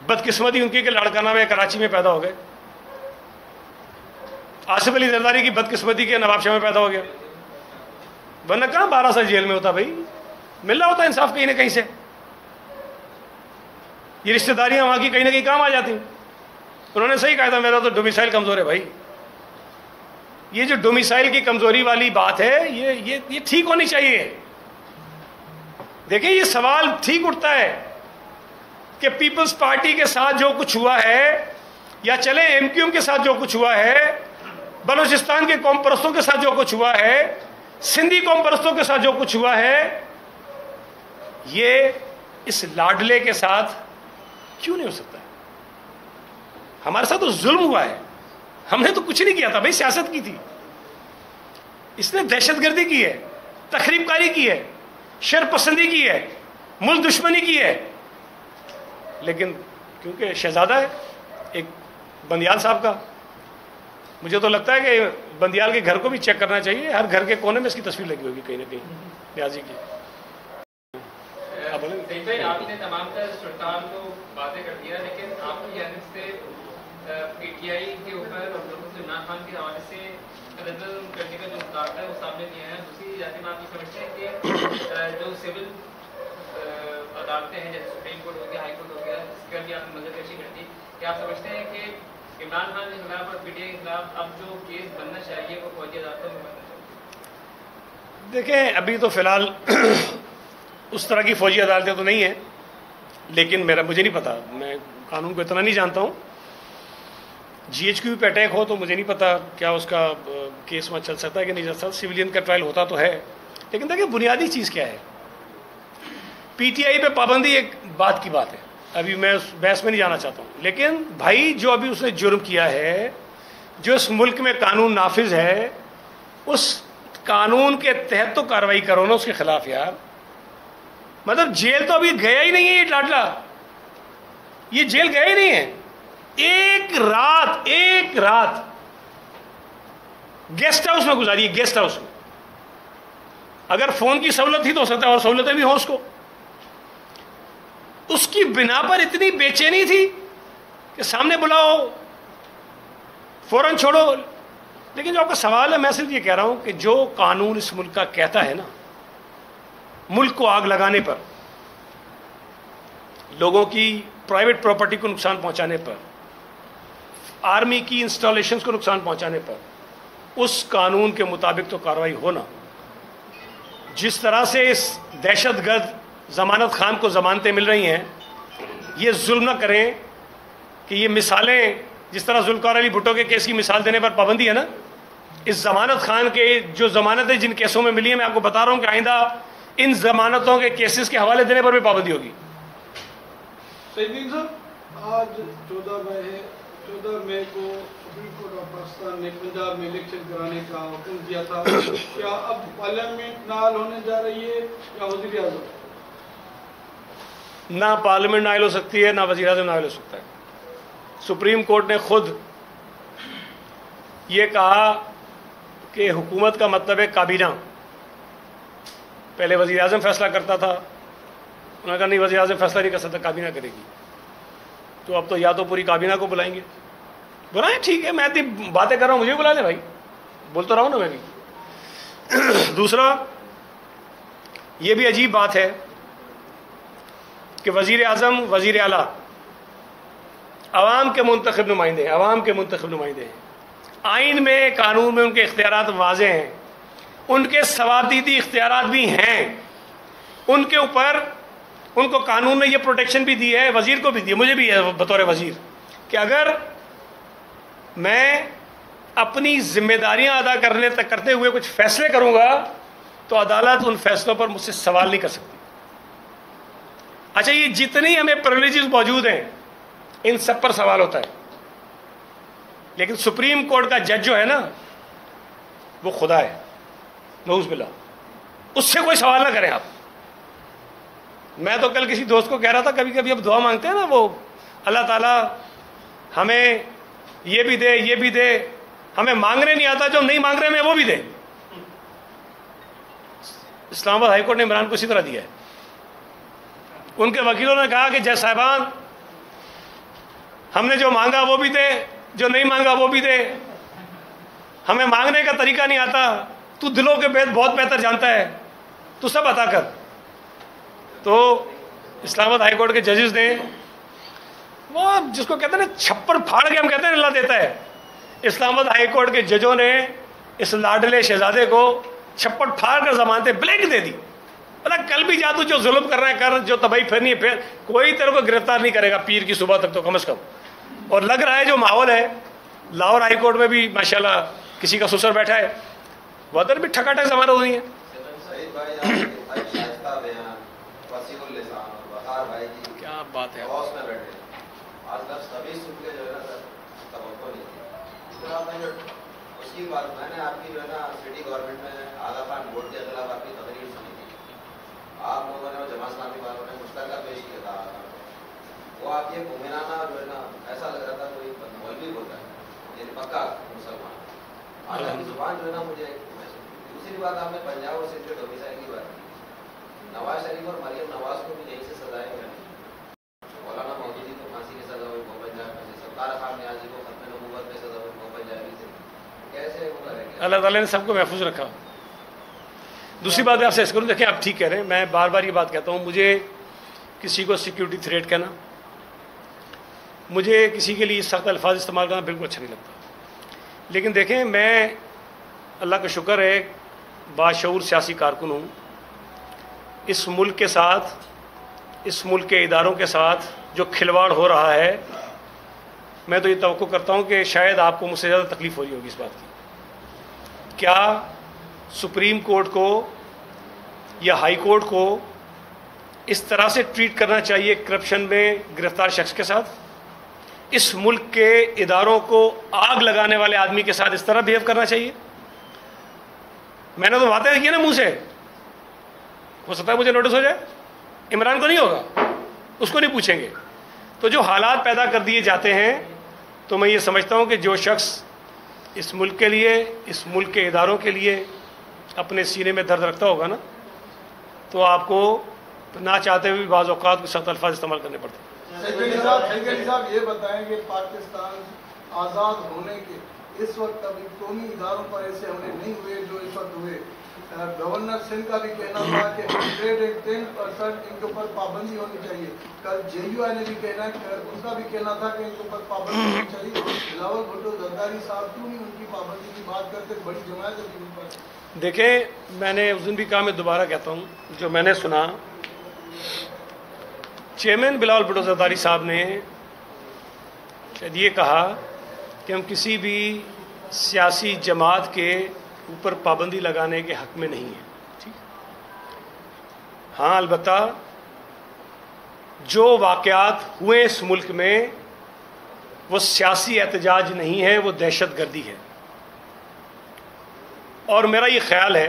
बदकिस्मती उनकी कि लाड़काना में, कराची में पैदा हो गए। आसिफ अली जरदारी की बदकिस्मती के नवाबशाह में पैदा हो गया। वरना कहाँ 12 साल जेल में होता भाई, मिल रहा होता इंसाफ कहीं ना कहीं से। ये रिश्तेदारियां वहां की कहीं ना कहीं काम आ जाती। उन्होंने सही कहा था, मेरा तो डोमिसाइल कमजोर है भाई। ये जो डोमिसाइल की कमजोरी वाली बात है, ये ठीक होनी चाहिए। देखिए, ये सवाल ठीक उठता है कि पीपल्स पार्टी के साथ जो कुछ हुआ है, या चले एमक्यूएम के साथ जो कुछ हुआ है, बलूचिस्तान के कौम परस्तों के साथ जो कुछ हुआ है, सिंधी कौम परस्तों के साथ जो कुछ हुआ है, ये इस लाडले के साथ क्यों नहीं हो सकता? हमारे साथ तो जुल्म हुआ है, हमने तो कुछ नहीं किया था भाई, सियासत की थी। इसने दहशतगर्दी की है, तखरीबकारी की है, शरपसंदी की है, मुल्क दुश्मनी की है। लेकिन क्योंकि शहजादा है एक बंदियाल साहब का, मुझे तो लगता है कि बंदियाल के घर को भी चेक करना चाहिए। हर घर के कोने में इसकी तस्वीर लगी होगी कहीं ना कहीं न्याजी की। आपने तमाम सरकार को बातें कर दिया, लेकिन आपकी जानिब से पीटीआई के ऊपर इमरान खान के हवाले से तदब्बर करने का जो मुतालबा है वो सामने दिया है। दूसरी जानिब आप ये समझते हैं कि जो सिविल अदालतें हैं, जैसे सुप्रीम कोर्ट हो गया, हाई कोर्ट हो गया, इसका भी आपने नजरकशी कर दी, क्या आप समझते हैं कि इमरान खान के खिलाफ और पीटीआई के खिलाफ अब जो केस बनना चाहिए वो फौजी अदालतों में बनना चाहिए? देखें, अभी तो फिलहाल उस तरह की फौजी अदालतें तो नहीं है, लेकिन मुझे नहीं पता, मैं कानून को इतना नहीं जानता हूँ। जीएचक्यू पे अटैक हो तो मुझे नहीं पता क्या उसका केस वहाँ चल सकता है कि नहीं चल सकता। सिविलियन का ट्रायल होता तो है, लेकिन देखिए बुनियादी चीज़ क्या है। पीटीआई पे पाबंदी एक बात की बात है, अभी मैं उस बहस में नहीं जाना चाहता हूँ, लेकिन भाई जो अभी उसने जुर्म किया है, जो इस मुल्क में कानून नाफिज है, उस कानून के तहत तो कार्रवाई करो ना उसके खिलाफ यार। मतलब जेल तो अभी गया ही नहीं है ये लाडला, ये जेल गया ही नहीं है। एक रात गेस्ट हाउस में गुजारी है, गेस्ट हाउस में। अगर फोन की सहूलत थी तो हो सकता है और सहूलतें भी हो उसको। उसकी बिना पर इतनी बेचैनी थी कि सामने बुलाओ, फौरन छोड़ो। लेकिन जो आपका सवाल है, मैं सिर्फ ये कह रहा हूं कि जो कानून इस मुल्क का कहता है ना, मुल्क को आग लगाने पर, लोगों की प्राइवेट प्रॉपर्टी को नुकसान पहुंचाने पर, आर्मी की इंस्टॉलेशंस को नुकसान पहुंचाने पर, उस कानून के मुताबिक तो कार्रवाई होना। जिस तरह से इस दहशतगर्द जमानत खान को जमानतें मिल रही हैं, ये जुल्म न करें कि ये मिसालें, जिस तरह जुल्फ़िकार अली भुट्टो के केस की मिसाल देने पर पाबंदी है ना, इस जमानत खान के जो जमानतें जिन केसों में मिली है, मैं आपको बता रहा हूं कि आइंदा इन जमानतों के केसेस के हवाले देने पर भी पाबंदी होगी। आज 14 मई को सुप्रीम कोर्ट ऑफ पाकिस्तान ने पंजाब में इलेक्शन कराने का हुक्म दिया था। क्या अब पार्लियामेंट नाल होने जा रही है या वज़ीर आज़म? ना पार्लियामेंट नाइल हो सकती है, ना वज़ीर आज़म नाइल हो सकता है। सुप्रीम कोर्ट ने खुद ये कहा कि हुकूमत का मतलब है काबीना। पहले वज़ीर आज़म फैसला करता था, उन्होंने कहा नहीं, वज़ीर आज़म फैसला नहीं कर सकता, काबीना करेगी। तो अब तो या तो पूरी काबीना को बुलाएंगे, बुलाएं, ठीक है, मैं इतनी बातें कर रहा हूँ, मुझे बुला लें भाई, बोल तो रहा हूँ ना मैं भी। दूसरा, ये भी अजीब बात है कि वज़ीर आज़म, वज़ीर आला अवाम के मुंतखब नुमाइंदे हैं, अवाम के मुंतखब नुमाइंदे हैं। आइन में, कानून में उनके इख्तियारात वाज़ेह हैं, उनके सवादीदी इख्तियारात भी हैं, उनके ऊपर उनको कानून में ये प्रोटेक्शन भी दी है, वज़ीर को भी दी है, मुझे भी है बतौर वज़ीर, कि अगर मैं अपनी जिम्मेदारियां अदा करते हुए कुछ फैसले करूंगा तो अदालत उन फैसलों पर मुझसे सवाल नहीं कर सकती। अच्छा, ये जितनी हमें प्रिविलेजेस मौजूद हैं, इन सब पर सवाल होता है, लेकिन सुप्रीम कोर्ट का जज जो है ना, वो खुदा है, नऊज़ बिल्लाह, उससे कोई सवाल ना करें आप। मैं तो कल किसी दोस्त को कह रहा था, कभी कभी अब दुआ मांगते हैं ना, वो अल्लाह ताला हमें ये भी दे, ये भी दे, हमें मांगने नहीं आता, जो नहीं मांग रहे हमें वो भी दे। इस्लामाबाद हाई कोर्ट ने इमरान को इसी तरह दिया है। उनके वकीलों ने कहा कि जज साहिबान, हमने जो मांगा वो भी दे, जो नहीं मांगा वो भी दे, हमें मांगने का तरीका नहीं आता, तू दिलों के भेद बहुत बेहतर जानता है, तू सब अता कर। तो इस्लामाबाद हाई कोर्ट के जजेस ने वो जिसको कहते हैं ना छप्पर फाड़ के हम कहते हैं अल्लाह देता है, इस्लामाबाद हाई कोर्ट के जजों ने इस लाडले शहजादे को छप्पर फाड़ कर जमानतें ब्लैंक दे दी। मतलब कल भी जा तू जो जुल्म कर रहा है कर, जो तबाही फिरनी है फिर, कोई तेरे को गिरफ्तार नहीं करेगा पीर की सुबह तक तो कम से कम। और लग रहा है जो माहौल है लाहौर हाई कोर्ट में भी माशाल्लाह किसी का सुसर बैठा है, उधर भी ठकाठक जमानत हो रही है। क्या बात है, उसकी बात मैंने आपकी जो है ना सिटी गवर्नमेंट में आला खान बोर्ड के खिलाफ आपकी तकरीर सुनी थी, आप लोगों ने जमा इस्लामी वालों ने मुश्तरका पेश किया था, वो आप ये मुमिनाना जो है ना ऐसा लग रहा था कोई मौलवी होता है, ये पक्का मुसलमान। आज आपकी जुबान जो है ना मुझे, दूसरी बात आपने पंजाब और सिंध के डोमिसाइल की बात की, नवाज शरीफ और मरियम नवाज को भी यहीं से सजाएं मिली, मौलाना मौदूदी को फांसी की सजा हुई वो पंजाब में, सत्तार खान न्याजी को खत्म नबूवत में सजा हुई वो पंजाबी से, कैसे वो करेंगे? अल्लाह ताला ने सबको महफूज रखा। दूसरी बात मैं आपसे ऐसे करूँ, देखिए आप ठीक कह रहे हैं, मैं बार बार ये बात कहता हूँ, मुझे किसी को सिक्योरिटी थ्रेट कहना, मुझे किसी के लिए सख्त अल्फाज इस्तेमाल करना बिल्कुल अच्छा नहीं लगता। लेकिन देखें, मैं अल्लाह का शुक्र है बाशऊर सियासी कारकुन हूँ। इस मुल्क के साथ, इस मुल्क के इदारों के साथ जो खिलवाड़ हो रहा है, मैं तो ये तवक्को करता हूँ कि शायद आपको मुझसे ज़्यादा तकलीफ़ हो रही होगी इस बात की। क्या सुप्रीम कोर्ट को या हाई कोर्ट को इस तरह से ट्रीट करना चाहिए करप्शन में गिरफ्तार शख्स के साथ? इस मुल्क के इदारों को आग लगाने वाले आदमी के साथ इस तरह बिहेव करना चाहिए? मैंने तो बातें की ना मुंह से, हो सकता है मुझे नोटिस हो जाए, इमरान को नहीं होगा, उसको नहीं पूछेंगे। तो जो हालात पैदा कर दिए जाते हैं, तो मैं ये समझता हूँ कि जो शख्स इस मुल्क के लिए, इस मुल्क के इदारों के लिए अपने सीने में दर्द रखता होगा ना, तो आपको ना चाहते हुए बाज़ औक़ात को सख्त अल्फाज इस्तेमाल करने पड़ते हैं। सेक्रेटरी साहब ये बताएं कि पाकिस्तान आज़ाद होने के इस वक्त अभी कौमी इदारों पर ऐसे हमले नहीं हुए जो इस वक्त हुए। गवर्नर सिंध का भी कहना था कि 110% इनके ऊपर पाबंदी होनी चाहिए। कल JUI ने भी कहना, उनका भी कहना था कि इनके ऊपर पाबंदी होनी चाहिए। बिलावल भुट्टो जरदारी साहब क्यों नहीं उनकी पाबंदी की बात करते? बड़ी जमात है उन पर। देखें, मैंने उस दिन भी कहा, मैं दोबारा कहता हूँ, जो मैंने सुना, चेयरमैन बिलावल भुट्टो जरदारी साहब ने शायद ये कहा कि हम किसी भी सियासी जमात के ऊपर पाबंदी लगाने के हक में नहीं है। ठीक, हाँ, अलबत्ता जो वाक़यात हुए इस मुल्क में वो सियासी एहतजाज नहीं है, वो दहशत गर्दी है। और मेरा ये ख्याल है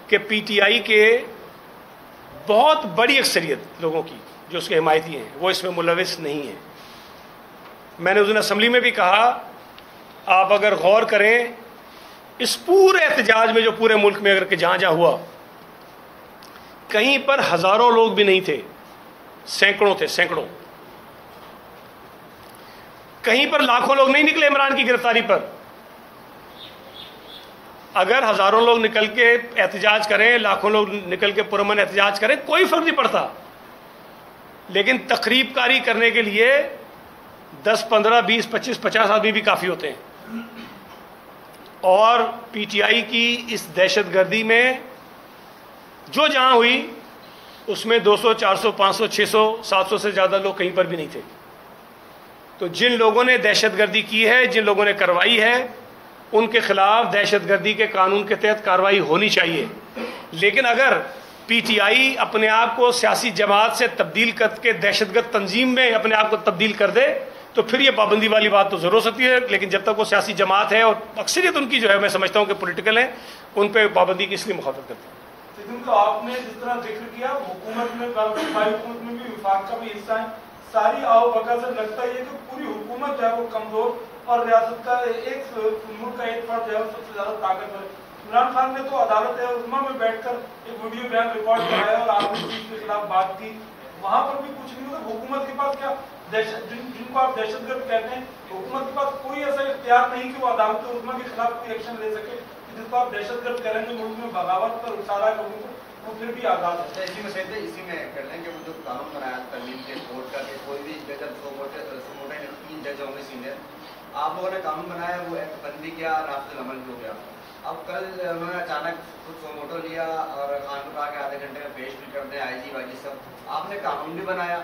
कि PTI के बहुत बड़ी अक्सरियत लोगों की जो उसके हिमायती हैं वो इसमें मुलविस नहीं है। मैंने उस दिन असम्बली में भी कहा, आप अगर गौर करें इस पूरे एहतजाज में जो पूरे मुल्क में अगर के जहाँ जहाँ हुआ, कहीं पर हज़ारों लोग भी नहीं थे, सैकड़ों थे, सैकड़ों। कहीं पर लाखों लोग नहीं निकले इमरान की गिरफ्तारी पर। अगर हज़ारों लोग निकल के एहतजाज करें, लाखों लोग निकल के पुरअमन एहतजाज करें, कोई फ़र्क नहीं पड़ता। लेकिन तकरीबकारी करने के लिए 10, 15, 20, 25, 50 आदमी भी काफ़ी होते हैं। और PTI की इस दहशतगर्दी में जो जहाँ हुई उसमें 200, 400, 500, 600, 700 से ज़्यादा लोग कहीं पर भी नहीं थे। तो जिन लोगों ने दहशतगर्दी की है, जिन लोगों ने करवाई है, उनके खिलाफ दहशतगर्दी के कानून के तहत कार्रवाई होनी चाहिए। लेकिन अगर PTI अपने आप को सियासी जमात से तब्दील करके दहशतगर्द तंजीम में अपने आप को तब्दील कर दे, तो फिर ये पाबंदी वाली बात तो ज़रूर हो सकती है। लेकिन जब तक वो सियासी जमात है और अक्सरियत उनकी जो है, मैं समझता हूँ कि पॉलिटिकल है, उन पर पाबंदी की इसलिए मुखालफत करते हैं। लेकिन तो आपने जिस तरह जिक्र किया, हुकूमत में हुकूमत में भी विफाक का भी हिस्सा है, सारी आवभगत से लगता है कि पूरी हुकूमत जो है वो कमजोर और रियासत का एक मुल्क का एक फर्द जो है सबसे ज्यादा ताकतवर। इमरान खान ने तो अदालत उज़्मा में बैठकर एक वीडियो बयान रिकॉर्ड कराया और आपने इसके खिलाफ बात की, वहां पर भी कुछ नहीं। मतलब हुकूमत के पास क्या, जिनको आप दहशतगर्द कहते हैं, हुकूमत के पास कोई ऐसा इख्तियार नहीं कि वो अदालत उज़्मा के खिलाफ कोई एक्शन ले सके। जिसको आप दहशतगर्द करेंगे, मुल्क में बगावत पर उतारा लोगों को, वो फिर भी आज़ाद है। इसी में से इसी में कर लें कि वो जो कानून बनाया तरमीम के कोर्ट का कि कोई भी जज मोटे 3 जज होंगे सीनियर, आप लोगों ने कानून बनाया, वो एक्ट बंद भी किया, नाफिज अमल भी हो गया। अब कल उन्होंने अचानक कुछ मोटो लिया और खान को कहा कि आधे घंटे में पेश भी कर दें IG वाजी सब। आपने कानून भी बनाया,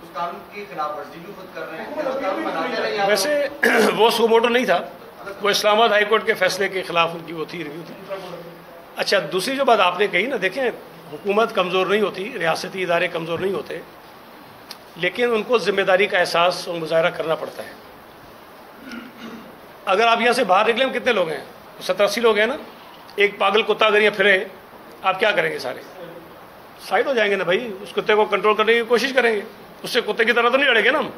उस कानून की खिलाफ वर्जी भी खुद कर रहे हैं। वैसे वो सुमोटो नहीं था, वो इस्लामाबाद हाई कोर्ट के फैसले के खिलाफ उनकी वो थी, रिव्यू थी। अच्छा, दूसरी जो बात आपने कही ना, देखें हुकूमत कमज़ोर नहीं होती, रियासती इदारे कमज़ोर नहीं होते, लेकिन उनको जिम्मेदारी का एहसास और मुजाहरा करना पड़ता है। अगर आप यहाँ से बाहर निकले, हम कितने लोग हैं, 70-80 लोग हैं ना, एक पागल कुत्ता अगर यहाँ फिरे, आप क्या करेंगे? सारे साइड हो जाएंगे ना भाई, उस कुत्ते को कंट्रोल करने की कोशिश करेंगे, उससे कुत्ते की तरह तो नहीं लड़ेंगे ना हम।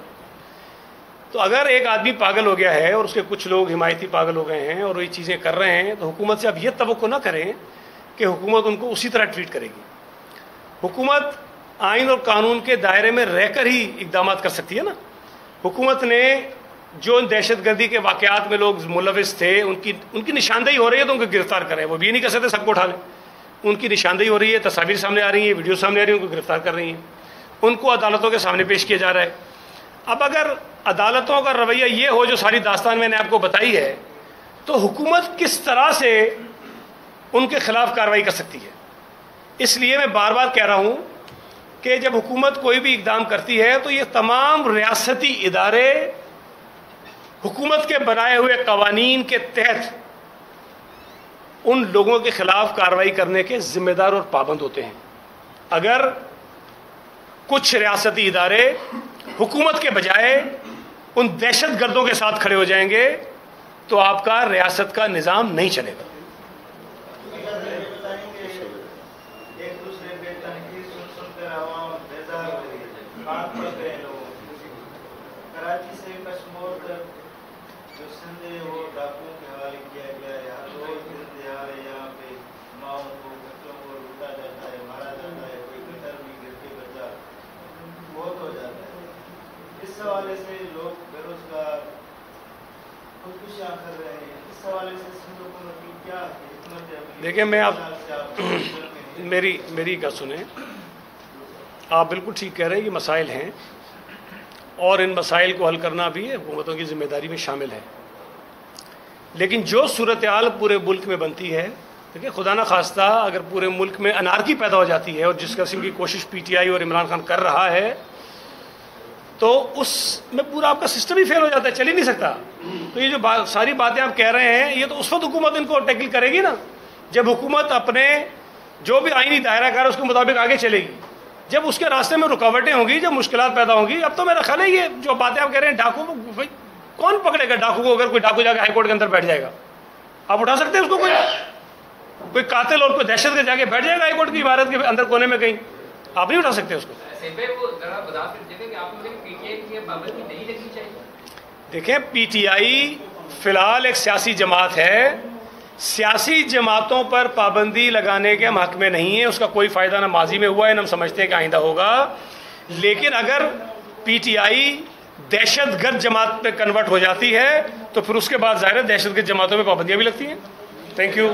तो अगर एक आदमी पागल हो गया है और उसके कुछ लोग हिमायती पागल हो गए हैं और ये चीज़ें कर रहे हैं, तो हुकूमत से आप ये तवक्को ना करें कि हुकूमत उनको उसी तरह ट्रीट करेगी। हुकूमत आइन और कानून के दायरे में रहकर ही इक़दाम कर सकती है ना। हुकूमत ने जो दहशतगर्दी के वाक़यात में लोग मुलविस थे, उनकी निशानदेही हो रही है तो उनको गिरफ्तार करें। वो भी ये नहीं कर सकते सबको उठा लें, उनकी निशानदेही हो रही है, तस्वीर सामने आ रही है, वीडियो सामने आ रही है, उनको गिरफ्तार कर रही हैं, उनको अदालतों के सामने पेश किया जा रहा है। अब अगर अदालतों का रवैया ये हो जो सारी दास्तान मैंने आपको बताई है, तो हुकूमत किस तरह से उनके खिलाफ कार्रवाई कर सकती है। इसलिए मैं बार बार कह रहा हूं कि जब हुकूमत कोई भी इक़दाम करती है तो ये तमाम रियासती इदारे हुकूमत के बनाए हुए कवानीन के तहत उन लोगों के खिलाफ कार्रवाई करने के जिम्मेदार और पाबंद होते हैं। अगर कुछ रियासती इदारे हुकूमत के बजाय उन दहशत गर्दों के साथ खड़े हो जाएंगे तो आपका रियासत का निज़ाम नहीं चलेगा। कराची से कश्मीर तक जो संदेह वो डाकुओं के हवाले किया गया है, हर रोज यहाँ पे माओ को, बच्चों को लूटा जाता है, मारा जाता है, कोई गटर में गिर के बच्चा बहुत हो जाता है। इस हवाले से लोग बेरोजगार खुदकुशियाँ कर रहे हैं। इस हवाले से सिंध हुकूमत की क्या हिकमत है? देखिए, मैं आप मेरी बात सुने, आप बिल्कुल ठीक कह रहे हैं, ये मसाइल हैं और इन मसाइल को हल करना भी हुकूमतों की जिम्मेदारी में शामिल है। लेकिन जो सूरत हाल पूरे मुल्क में बनती है, देखिए खुदा ना खास्ता अगर पूरे मुल्क में अनारकी पैदा हो जाती है और जिस किस्म की कोशिश PTI और इमरान खान कर रहा है, तो उसमें पूरा आपका सिस्टम ही फेल हो जाता है, चल ही नहीं सकता। तो ये जो सारी बातें आप कह रहे हैं, ये तो उस वक्त हुकूमत इनको टैकल करेगी ना जब हुकूमत अपने जो भी आईनी दायरा कार उसके मुताबिक आगे चलेगी। जब उसके रास्ते में रुकावटें होंगी, जब मुश्किलात पैदा होंगी, अब तो मेरा ख्याल है ये जो बातें आप कह रहे हैं, डाकू को भाई कौन पकड़ेगा? डाकू को अगर कोई डाकू जाकर हाईकोर्ट के अंदर बैठ जाएगा, आप उठा सकते हैं उसको? कोई कातिल और कोई दहशत के जाके बैठ जाएगा हाईकोर्ट की इमारत के अंदर कोने में कहीं, आप नहीं उठा सकते उसको। देखें, PTI फिलहाल एक सियासी जमात है, सियासी जमातों पर पाबंदी लगाने के हम हक में नहीं है, उसका कोई फ़ायदा ना माजी में हुआ है ना हम समझते हैं कि आइंदा होगा। लेकिन अगर PTI दहशतगर्द जमात पे कन्वर्ट हो जाती है तो फिर उसके बाद ज़ाहिर है दहशतगर्द जमातों में पाबंदियाँ भी लगती हैं। Thank you.